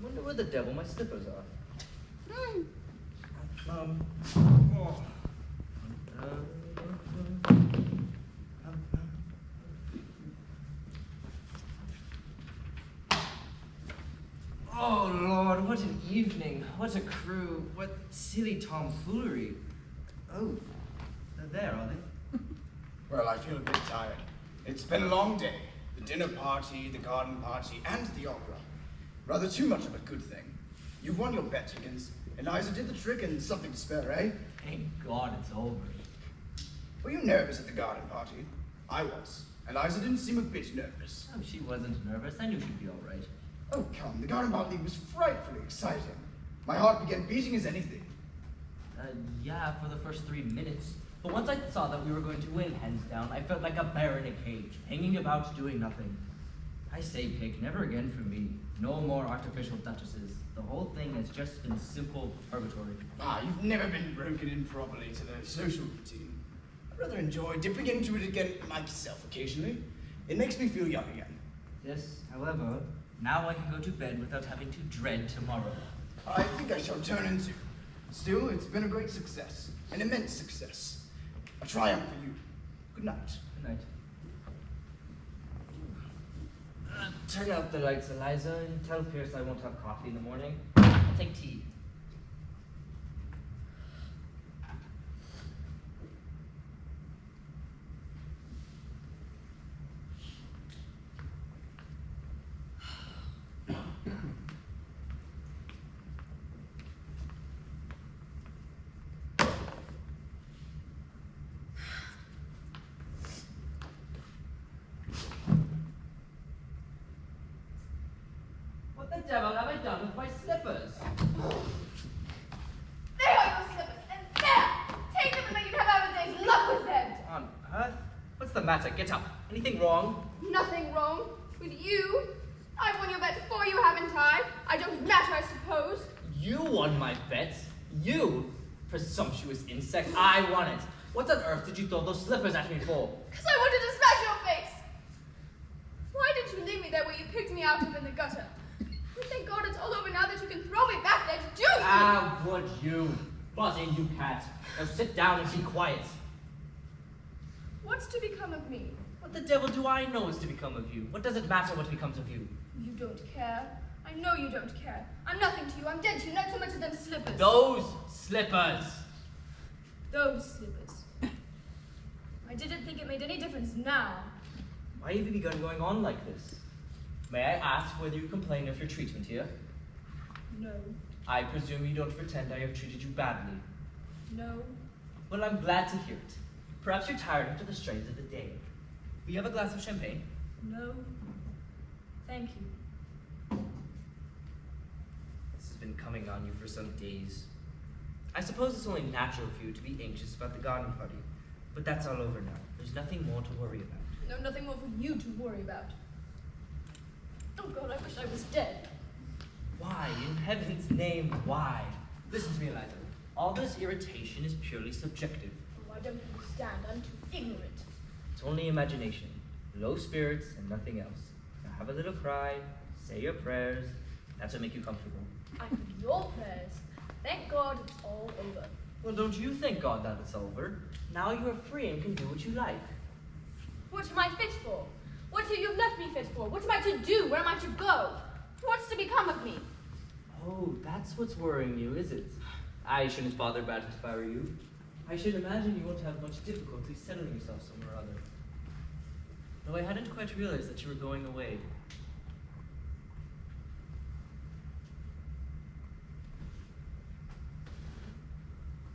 Wonder where the devil my slippers are. Oh, Lord, what an evening. What a crew. What silly tomfoolery. Oh, they're there, are they? Well, I feel a bit tired. It's been a long day. The dinner party, the garden party, and the opera. Rather too much of a good thing. You've won your bet, Higgins. Eliza did the trick and something to spare, eh? Thank God it's over. Were you nervous at the garden party? I was. Eliza didn't seem a bit nervous. Oh, she wasn't nervous. I knew she'd be all right. Oh, come, the garden party was frightfully exciting. My heart began beating as anything. Yeah, for the first 3 minutes. But once I saw that we were going to win, hands down, I felt like a bear in a cage, hanging about doing nothing. I say, Pig, never again for me. No more artificial duchesses. The whole thing has just been simple purgatory. Ah, you've never been broken in properly to the social routine. I rather enjoy dipping into it again myself occasionally. It makes me feel young again. Yes, however, now I can go to bed without having to dread tomorrow. I think I shall turn into. Still, it's been a great success. An immense success. A triumph for you. Good night. Good night. Turn out the lights, Eliza, and tell Pierce I won't have coffee in the morning. I'll take tea. What the devil have I done with my slippers? There are your slippers, and there! Take them and then you have have a day's luck with them! On earth? What's the matter? Get up. Anything wrong? Nothing wrong with you. I've won your bet before you, haven't I? I don't matter, I suppose. You won my bet. You? Presumptuous insect. I won it. What on earth did you throw those slippers at me for? Because I wanted to smash your face. Why didn't you leave me there where you picked me out of in the gutter? And thank God it's all over now that you can throw me back there to do you. Ah, would you? Buzzing, you cat. Now sit down and be quiet. What's to become of me? What the devil do I know is to become of you? What does it matter what becomes of you? You don't care. I know you don't care. I'm nothing to you. I'm dead to you. Not so much as them slippers. Those slippers. Those slippers. I didn't think it made any difference now. Why have you begun going on like this? May I ask whether you complain of your treatment here? No. I presume you don't pretend I have treated you badly. No. Well, I'm glad to hear it. Perhaps you're tired after the strains of the day. Will you have a glass of champagne? No. Thank you. This has been coming on you for some days. I suppose it's only natural for you to be anxious about the garden party, but that's all over now. There's nothing more to worry about. No, nothing more for you to worry about. Oh God, I wish I was dead. Why? In heaven's name, why? Listen to me, Eliza. All this irritation is purely subjective. Oh, I don't understand. I'm too ignorant. It's only imagination, low spirits, and nothing else. Now have a little cry, say your prayers. That's what make you comfortable. I heard your prayers. Thank God it's all over. Well, don't you thank God that it's over? Now you are free and can do what you like. What am I fit for? What have you left me fit for? What am I to do? Where am I to go? What's to become of me? Oh, that's what's worrying you, is it? I shouldn't bother about it if I were you. I should imagine you won't have much difficulty settling yourself somewhere or other. Though I hadn't quite realized that you were going away.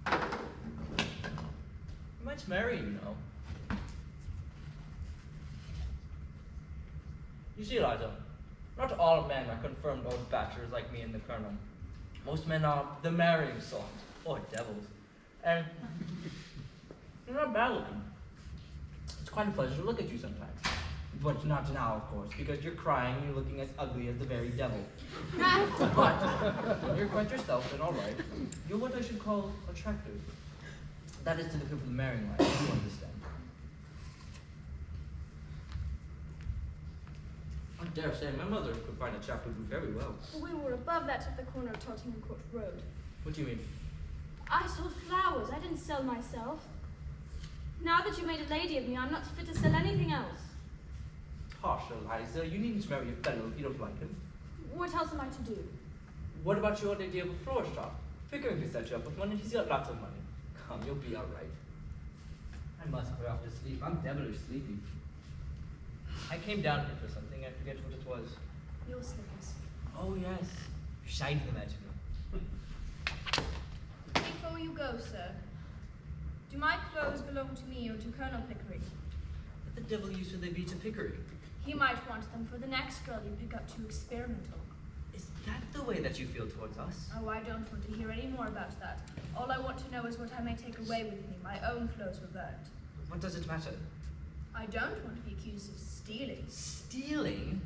You might marry, you know. You see, Eliza, not all men are confirmed old bachelors like me and the Colonel. Most men are the marrying sort, or devils. And you're not bad looking. It's quite a pleasure to look at you sometimes. But not now, of course, because you're crying and you're looking as ugly as the very devil. But when you're quite yourself and all right, you're what I should call attractive. That is to the people of the marrying life, you understand. I dare say my mother could find a chap who do very well. We were above that at the corner of Tottenham Court Road. What do you mean? I sold flowers. I didn't sell myself. Now that you made a lady of me, I'm not fit to sell anything else. Harsh, Eliza. You needn't marry a fellow if you don't like him. What else am I to do? What about your idea of a floor shop? Pickering can set you up with one and he's got lots of money. Come, you'll be all right. I must go off to sleep. I'm devilish sleepy. I came down here for something. I forget what it was. Your slippers. Oh, yes. You shined them at me. Before you go, sir, do my clothes belong to me or to Colonel Pickering? What the devil use would they be to Pickering? He might want them for the next girl you pick up to experiment on. Is that the way that you feel towards us? Oh, I don't want to hear any more about that. All I want to know is what I may take away with me. My own clothes were burnt. What does it matter? I don't want to be accused of stealing. Stealing?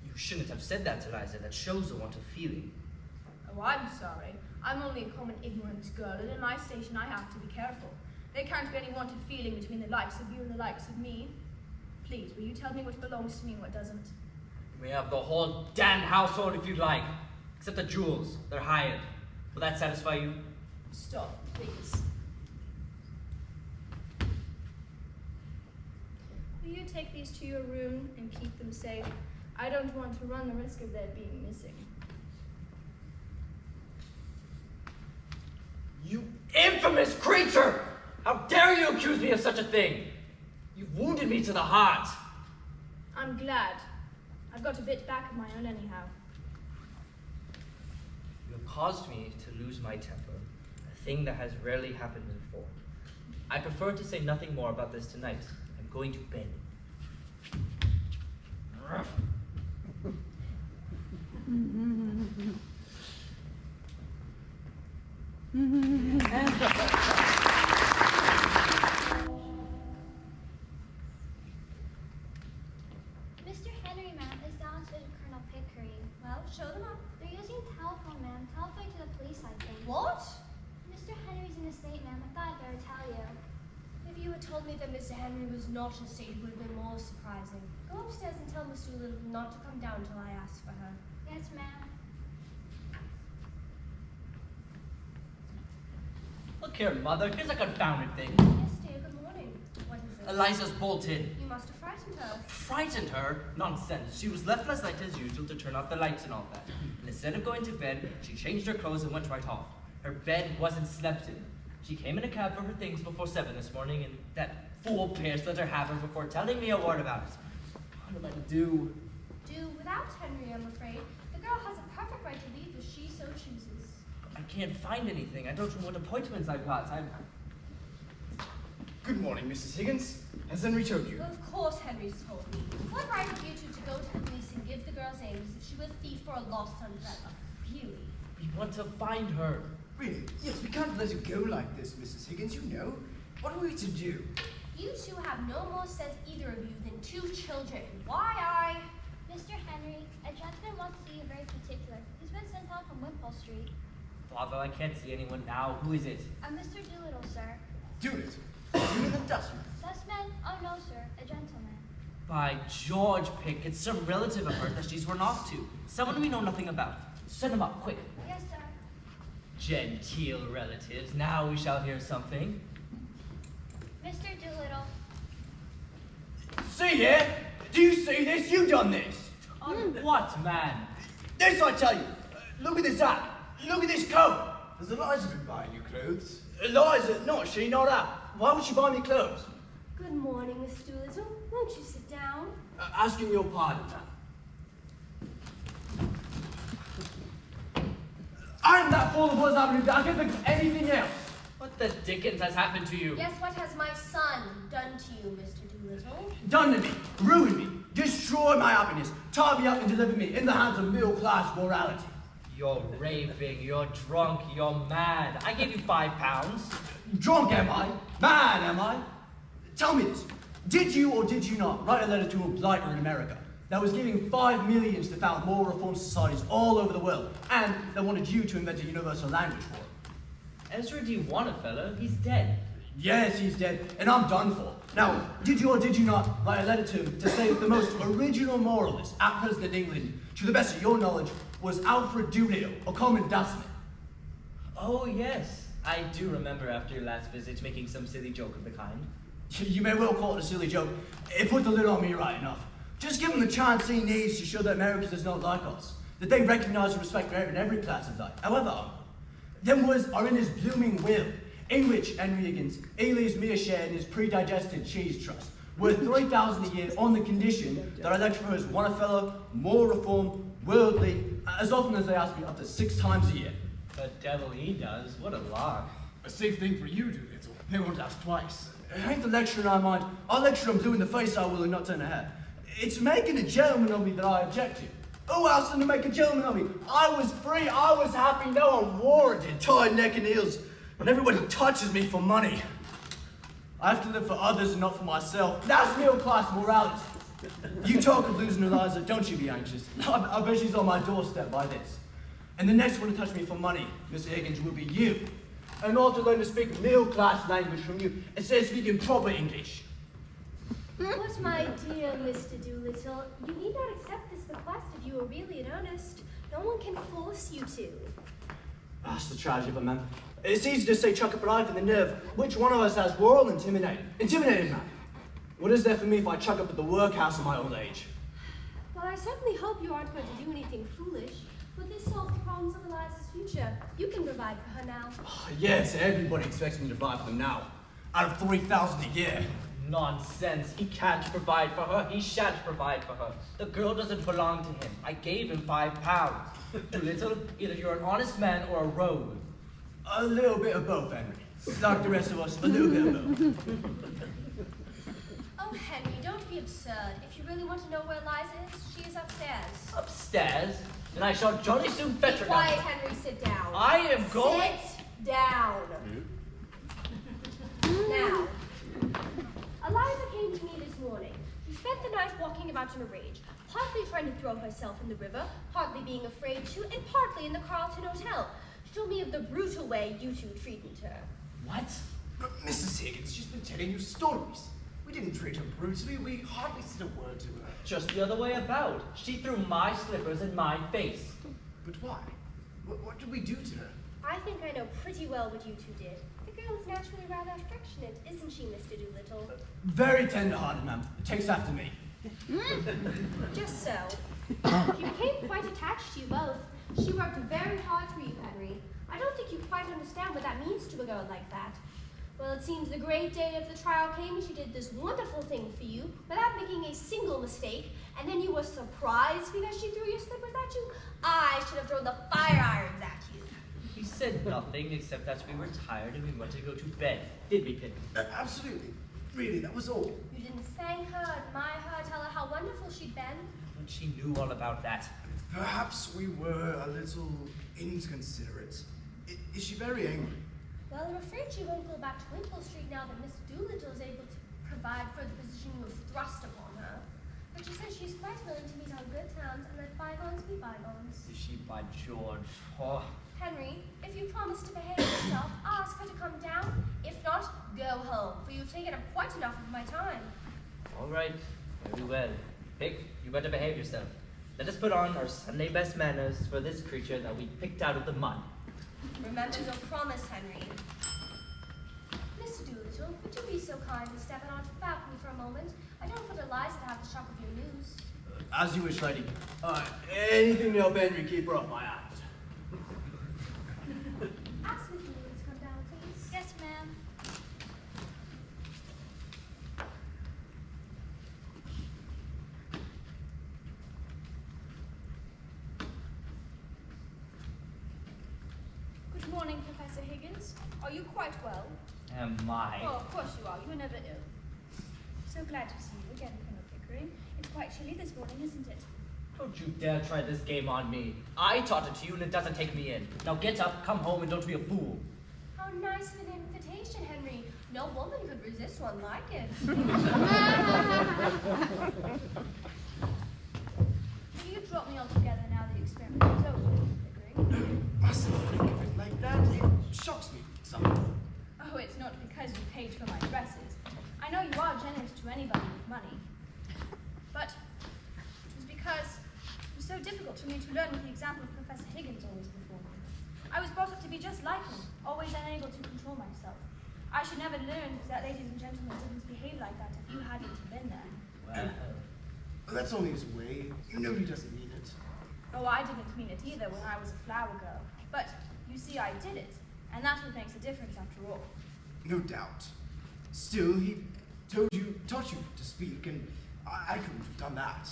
You shouldn't have said that, Eliza. That shows a want of feeling. Oh, I'm sorry. I'm only a common ignorant girl, and in my station I have to be careful. There can't be any want of feeling between the likes of you and the likes of me. Please, will you tell me what belongs to me and what doesn't? You may have the whole damned household if you'd like. Except the jewels. They're hired. Will that satisfy you? Stop, please. Will you take these to your room and keep them safe? I don't want to run the risk of their being missing. You infamous creature! How dare you accuse me of such a thing? You've wounded me to the heart. I'm glad. I've got a bit back of my own anyhow. You have caused me to lose my temper, a thing that has rarely happened before. I prefer to say nothing more about this tonight. I'm going to bed. Mr. Henry, ma'am, is down to Colonel Pickering. Well, show them up. They're using a telephone, ma'am. Telephone to the police, I think. What? Mr. Henry's in the state, ma'am. I thought I'd better tell you. If you had told me that Mr. Henry was not in state, it would have been more surprising. Go upstairs and tell Miss Doolittle not to come down till I ask for her. Yes, ma'am. Look here, Mother. Here's a confounded thing. Yes, dear. Good morning. What is it? Eliza's bolted. You must have frightened her. Frightened her? Nonsense. She was left last night as usual to turn off the lights and all that. And instead of going to bed, she changed her clothes and went right off. Her bed wasn't slept in. She came in a cab for her things before 7 this morning, and that fool Pierce let her have her before telling me a word about it. What did I do? Do without Henry, I'm afraid. The girl has a perfect right to leave if she so chooses. I can't find anything. I don't know what appointments I've got. Good morning, Mrs. Higgins. Has Henry told you? Well, of course Henry's told me. What right have you two to go to the police and give the girl's name as if she was a thief or a lost umbrella? Really? We want to find her. Really? Yes, we can't let it go like this, Mrs. Higgins, you know. What are we to do? You two have no more sense, either of you, than 2 children. Why Mr. Henry, a gentleman wants to see you very particular. He's been sent on from Wimpole Street. Father, I can't see anyone now. Who is it? Mr. Doolittle, sir. Doolittle? You mean the dustman? Dustman? Oh, no, sir. A gentleman. By George, Pick, it's some relative of hers that she's run off to. Someone we know nothing about. Send him up, quick. Yes, sir. Genteel relatives, now we shall hear something. Mr. Doolittle. See here? Do you see this? You done this. On what, man? This I tell you. Look at this hat. Look at this coat. Has Eliza been buying you clothes? Eliza, not she, not that. Why would she buy me clothes? Good morning, Miss Doolittle. Won't you sit down? Asking your pardon, ma'am. I'm that fool of Buzz Avenue. I can think of anything else. What the dickens has happened to you? Guess what has my son done to you, Mr. Doolittle? Done to me, ruined me, destroyed my happiness, tied me up and delivered me in the hands of middle-class morality. You're raving, you're drunk, you're mad. I gave you £5. Drunk am I? Mad am I? Tell me this. Did you or did you not write a letter to a blighter in America that was giving $5 million to found more reform societies all over the world, and that wanted you to invent a universal language for it? Ezra D. Wannafellow, he's dead. Yes, he's dead, and I'm done for. Now, did you or did you not write a letter to him to say that the most original moralist at present in England, to the best of your knowledge, was Alfred Doolittle, a common dustman? Oh, yes. I do remember after your last visit making some silly joke of the kind. You may well call it a silly joke. It put the lid on me right enough. Just give him the chance he needs to show that America does not like us, that they recognize and respect merit in every class of life, however humble. Them words are in his blooming will, in which Henry Higgins, he leaves me a share in his pre-digested cheese trust, worth $3,000 a year on the condition that I lecture for his Wannafellow, more reform, worldly, as often as they ask me, up to 6 times a year. The devil he does, what a lark. A safe thing for you, Doolittle. They won't ask twice. It ain't the lecturing I mind. I'll lecture them blue in the face, I will, and not turn a head. It's making a gentleman of me that I object to. Who else than to make a gentleman of me? I was free, I was happy, no one warranted, tied neck and heels, when everybody touches me for money. I have to live for others and not for myself. That's middle-class morality. You talk of losing Eliza, don't you be anxious. I bet she's on my doorstep by this. And the next one to touch me for money, Mr. Higgins, will be you. And ought to learn to speak middle-class language from you, instead of speaking proper English. But my dear Mr. Doolittle, you need not accept this bequest if you are really in earnest. No one can force you to. That's the tragedy of it, man. It's easy to say chuck up a knife in the nerve. Which one of us has we're all intimidated? Intimidated, man. What is there for me if I chuck up at the workhouse in my old age? Well, I certainly hope you aren't going to do anything foolish. Would this solve the problems of Eliza's future? You can provide for her now. Oh, yes, everybody expects me to provide for them now. Out of $3,000 a year. Nonsense. He can't provide for her. He shan't provide for her. The girl doesn't belong to him. I gave him £5. Doolittle, either you're an honest man or a rogue. A little bit of both, Henry. Like the rest of us, a little bit of both. Oh, Henry, don't be absurd. If you really want to know where Eliza is, she is upstairs. Upstairs? Then I shall jolly soon fetch her. Quiet, Henry, sit down. I am going. Sit down. Now, Eliza came to me this morning. She spent the night walking about in a rage, partly trying to throw herself in the river, partly being afraid to, and partly in the Carlton Hotel. She told me of the brutal way you two treated her. What? But Mrs. Higgins, she's been telling you stories. We didn't treat her brutally. We hardly said a word to her. Just the other way about. She threw my slippers in my face. But why? What did we do to her? I think I know pretty well what you two did. The girl is naturally rather affectionate, isn't she, Mr. Doolittle? Very tender-hearted, ma'am. Takes after me. Just so. She became quite attached to you both. She worked very hard for you, Henry. I don't think you quite understand what that means to a girl like that. Well, it seems the great day of the trial came and she did this wonderful thing for you without making a single mistake, and then you were surprised because she threw your slippers at you? I should have thrown the fire irons at you. We said nothing except that we were tired and we wanted to go to bed, did we, Pip? Absolutely. Really, that was all. You didn't thank her, admire her, tell her how wonderful she'd been. But she knew all about that. Perhaps we were a little inconsiderate. Is she very angry? Well, I'm afraid she won't go back to Winkle Street now that Miss Doolittle is able to provide for the position you have thrust upon her. But she says she's quite willing to meet on good terms and let bygones be bygones. Is she, by George? Oh. Henry, if you promise to behave yourself, ask her to come down. If not, go home, for you've taken up quite enough of my time. All right, very well. Pig, you better behave yourself. Let us put on our Sunday best manners for this creature that we picked out of the mud. Remember your promise, Henry. Mr. Doolittle, would you be so kind as step out onto the balcony for a moment? I don't want Eliza to have the shock of your news. As you wish, lady. Anything to help Henry keep her off my eyes. Ask Miss Doolittle to come down, please. Yes, ma'am. Good morning, Professor Higgins. Are you quite well? Am I? Oh, of course you are. You were never ill. So glad to see you again, Colonel Pickering. It's quite chilly this morning, isn't it? Don't you dare try this game on me. I taught it to you and it doesn't take me in. Now get up, come home, and don't be a fool. How nice of an invitation, Henry. No woman could resist one like it. Will you drop me altogether now the experiment is over, Pickering? Mustn't think of it like that. It shocks me something. Oh, it's not because you paid for my dresses. I know you are generous to anybody with money. But it was because it was so difficult for me to learn with the example of Professor Higgins always before me. I was brought up to be just like him, always unable to control myself. I should never learn that ladies and gentlemen didn't behave like that if you hadn't been there. Well, That's only his way. You know he doesn't mean it. Oh, I didn't mean it either when I was a flower girl. But you see, I did it. And that's what makes a difference after all. No doubt. Still, he taught you to speak, and I couldn't have done that.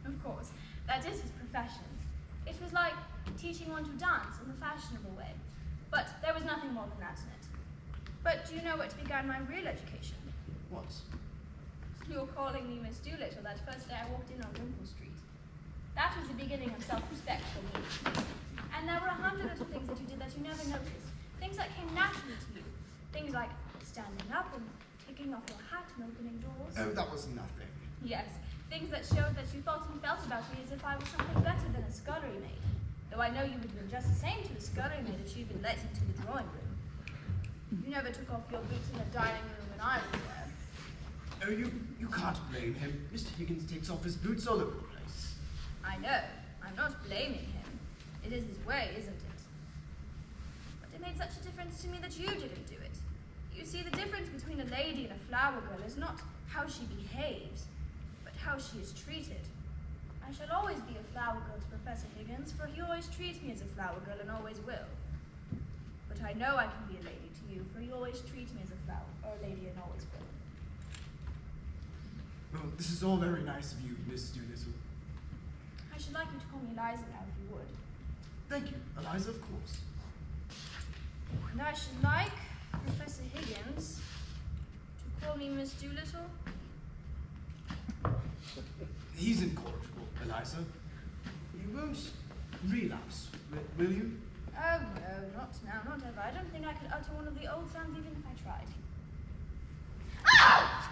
Of course, that is his profession. It was like teaching one to dance in the fashionable way. But there was nothing more than that in it. But do you know what began my real education? What? Your calling me Miss Doolittle that first day I walked in on Wimpole Street. That was the beginning of self-respect for me. And there were 100 little things that you did that you never noticed. Things that came naturally to you. Things like standing up and taking off your hat and opening doors. Oh, that was nothing. Yes, things that showed that you thought and felt about me as if I was something better than a scullery maid. Though I know you would have been just the same to a scullery maid if she'd been let into the drawing room. You never took off your boots in the dining room when I was there. Oh, you can't blame him. Mr. Higgins takes off his boots all over the place. I know. I'm not blaming him. It is his way, isn't it? But it made such a difference to me that you didn't do it. You see, the difference between a lady and a flower girl is not how she behaves, but how she is treated. I shall always be a flower girl to Professor Higgins, for he always treats me as a flower girl and always will. But I know I can be a lady to you, for you always treat me as a flower, or a lady and always will. Well, this is all very nice of you, Miss Doolittle. I should like you to call me Eliza now, if you would. Thank you, Eliza, of course. And I should like Professor Higgins to call me Miss Doolittle. He's incorrigible, Eliza. You won't relapse, will you? Oh no, not now, not ever. I don't think I could utter one of the old sounds even if I tried.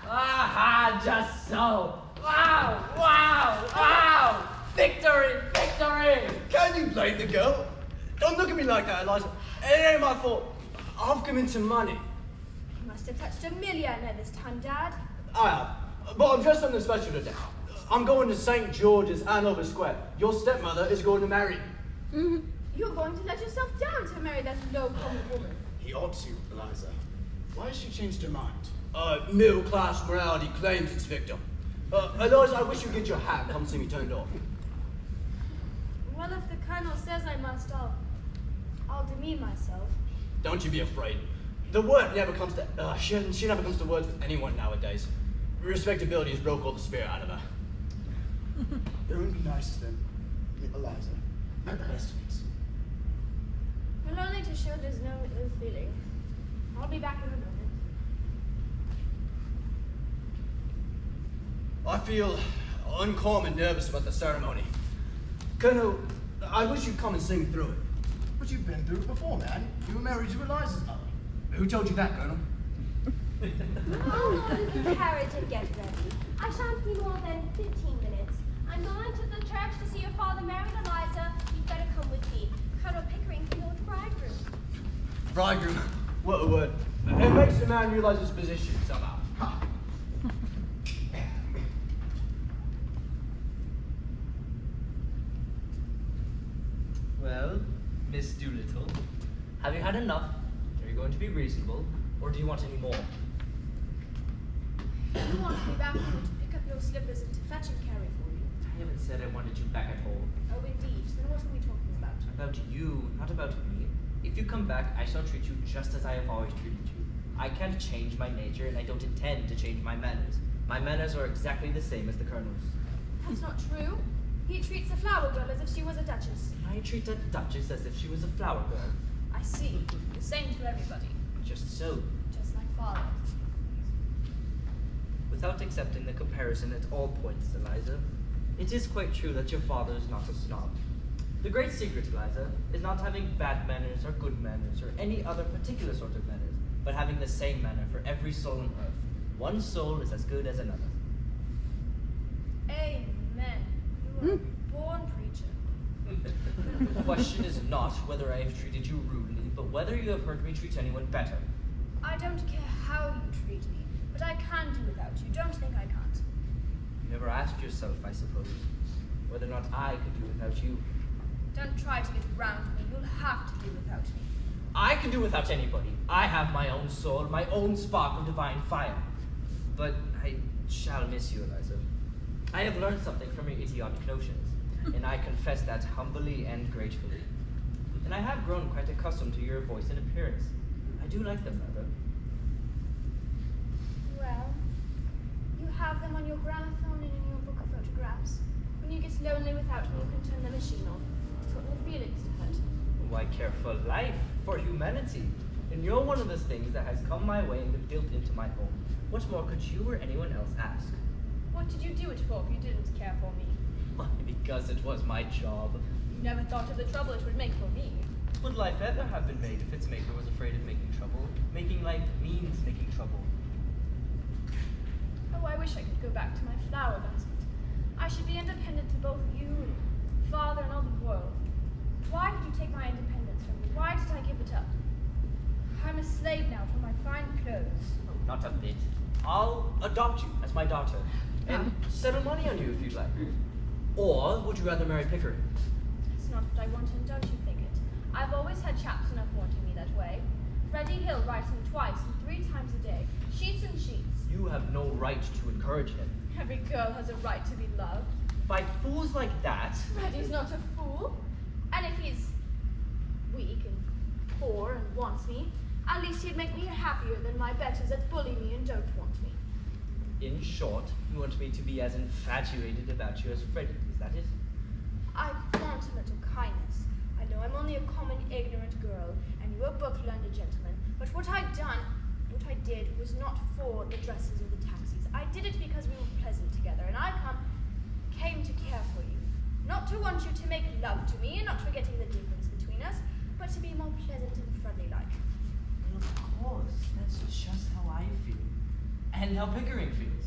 aha, just so. Wow, wow, wow. Victory, victory. Can you blame the girl? Don't look at me like that, Eliza. It ain't my fault. I've come into money. You must have touched $1 million this time, Dad. I have. But I'm dressed something special today. I'm going to St. George's, Hanover Square. Your stepmother is going to marry me. You You're going to let yourself down to marry that low-common woman. He ought to, Eliza. Why has she changed her mind? Middle-class morality claims its victim. Eliza, I wish you'd get your hat and come see me turned off. Well, if the Colonel says I must, I'll demean myself. Don't you be afraid. The word never comes to, she never comes to words with anyone nowadays. Respectability has broke all the spirit out of her. Don't be nice to them, Eliza. At the best of it. Well, only to show there's no ill feeling. I'll be back in a moment. I feel uncommon nervous about the ceremony. Colonel, I wish you'd come and see me through it. But you've been through it before, man. You were married to Eliza's mother. Who told you that, Colonel? I'll load the carriage and get ready. I shan't be more than 15 minutes. I'm going to the church to see your father married Eliza. You'd better come with me. Colonel Pickering can go with bridegroom. Bridegroom. What a word. It makes the man realize his position somehow. Ha. Well, Miss Doolittle, have you had enough? Are you going to be reasonable, or do you want any more? You want me back here to pick up your slippers and to fetch and carry for you. I haven't said I wanted you back at all. Oh, indeed. Then what are we talking about? About you, not about me. If you come back, I shall treat you just as I have always treated you. I can't change my nature, and I don't intend to change my manners. My manners are exactly the same as the Colonel's. That's not true. He treats a flower girl as if she was a duchess. I treat a duchess as if she was a flower girl. I see. The same to everybody. Just so. Just like father. Without accepting the comparison at all points, Eliza, it is quite true that your father is not a snob. The great secret, Eliza, is not having bad manners or good manners or any other particular sort of manners, but having the same manner for every soul on earth. One soul is as good as another. Amen. You are a born preacher. The question is not whether I have treated you rudely, but whether you have heard me treat anyone better. I don't care how you treat me, but I can do without you. Don't think I can't. You never asked yourself, I suppose, whether or not I could do without you. Don't try to get around me. You'll have to do without me. I can do without anybody. I have my own soul, my own spark of divine fire. But I shall miss you, Eliza. I have learned something from your idiotic notions, and I confess that humbly and gratefully. And I have grown quite accustomed to your voice and appearance. I do like them, rather. Well, you have them on your gramophone and in your book of photographs. When you get lonely without me, you can turn the machine on. It's got no feelings to hurt. Why care for life, for humanity? And you're one of those things that has come my way and been built into my home. What more could you or anyone else ask? What did you do it for if you didn't care for me? Why, because it was my job. You never thought of the trouble it would make for me. Would life ever have been made if its maker was afraid of making trouble? Making life means making trouble. Oh, I wish I could go back to my flower basket. I should be independent to both you and father and all the world. Why did you take my independence from me? Why did I give it up? I'm a slave now for my fine clothes. Not a bit. I'll adopt you as my daughter and settle money on you if you'd like. Or would you rather marry Pickering? That's not what I want, and don't you think it. I've always had chaps enough wanting me that way. Freddie Hill writes me twice and 3 times a day. Sheets and sheets. You have no right to encourage him. Every girl has a right to be loved. By fools like that, Freddie's not a fool. And if he's weak and poor and wants me, at least he'd make me happier than my betters that bully me and don't want me. in short, you want me to be as infatuated about you as Freddie, is that it? I want a little kindness. I know I'm only a common, ignorant girl, and you a book-learned gentleman, but what I did was not for the dresses or the taxis. I did it because we were pleasant together, and I came to care for you. Not to want you to make love to me, and not forgetting the difference between us, but to be more pleasant and friendly-like. Well, of course, that's just how I feel. And how Pickering feels.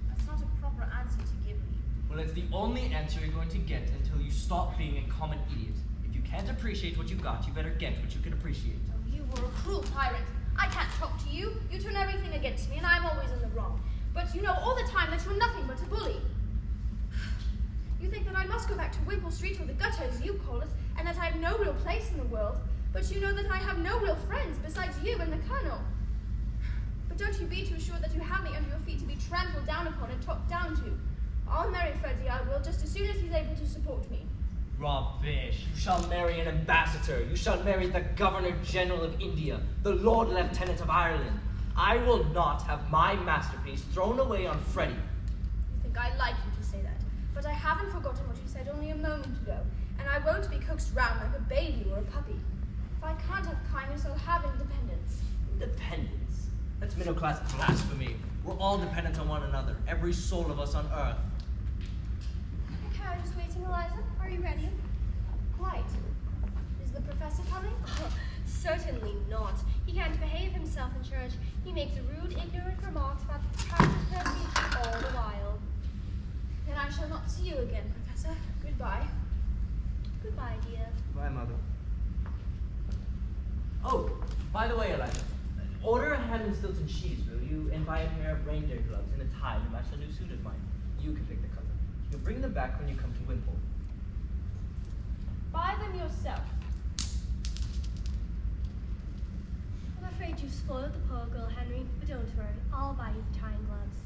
That's not a proper answer to give me. Well, it's the only answer you're going to get until you stop being a common idiot. If you can't appreciate what you got, you better get what you can appreciate. Oh, you were a cruel tyrant. I can't talk to you. You turn everything against me, and I'm always in the wrong. But you know all the time that you're nothing but a bully. You think that I must go back to Wimple Street, or the gutter as you call it, and that I have no real place in the world. But you know that I have no real friends besides you and the Colonel. But don't you be too sure that you have me under your feet to be trampled down upon and talked down to. I'll marry Freddie, I will, just as soon as he's able to support me. Rubbish. You shall marry an ambassador. You shall marry the Governor General of India, the Lord Lieutenant of Ireland. I will not have my masterpiece thrown away on Freddie. You think I like you to say that, but I haven't forgotten what you said only a moment ago, and I won't be coaxed round like a baby or a puppy. If I can't have kindness, I'll have independence. Independence? That's middle-class blasphemy. We're all dependent on one another, every soul of us on earth. The carriage is waiting, Eliza. Are you ready? Quite. Is the professor coming? Oh, certainly not. He can't behave himself in church. He makes rude, ignorant remarks about the practice per speech all the while. Then I shall not see you again, Professor. Goodbye. Goodbye, dear. Bye, Mother. Oh, by the way, Eliza, order a ham and Stilton cheese, will you? And buy a pair of reindeer gloves and a tie to match the new suit of mine. You can pick the color. You can bring them back when you come to Wimple. Buy them yourself. I'm afraid you've spoiled the poor girl, Henry, but don't worry. I'll buy you the tying gloves.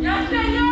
Yes,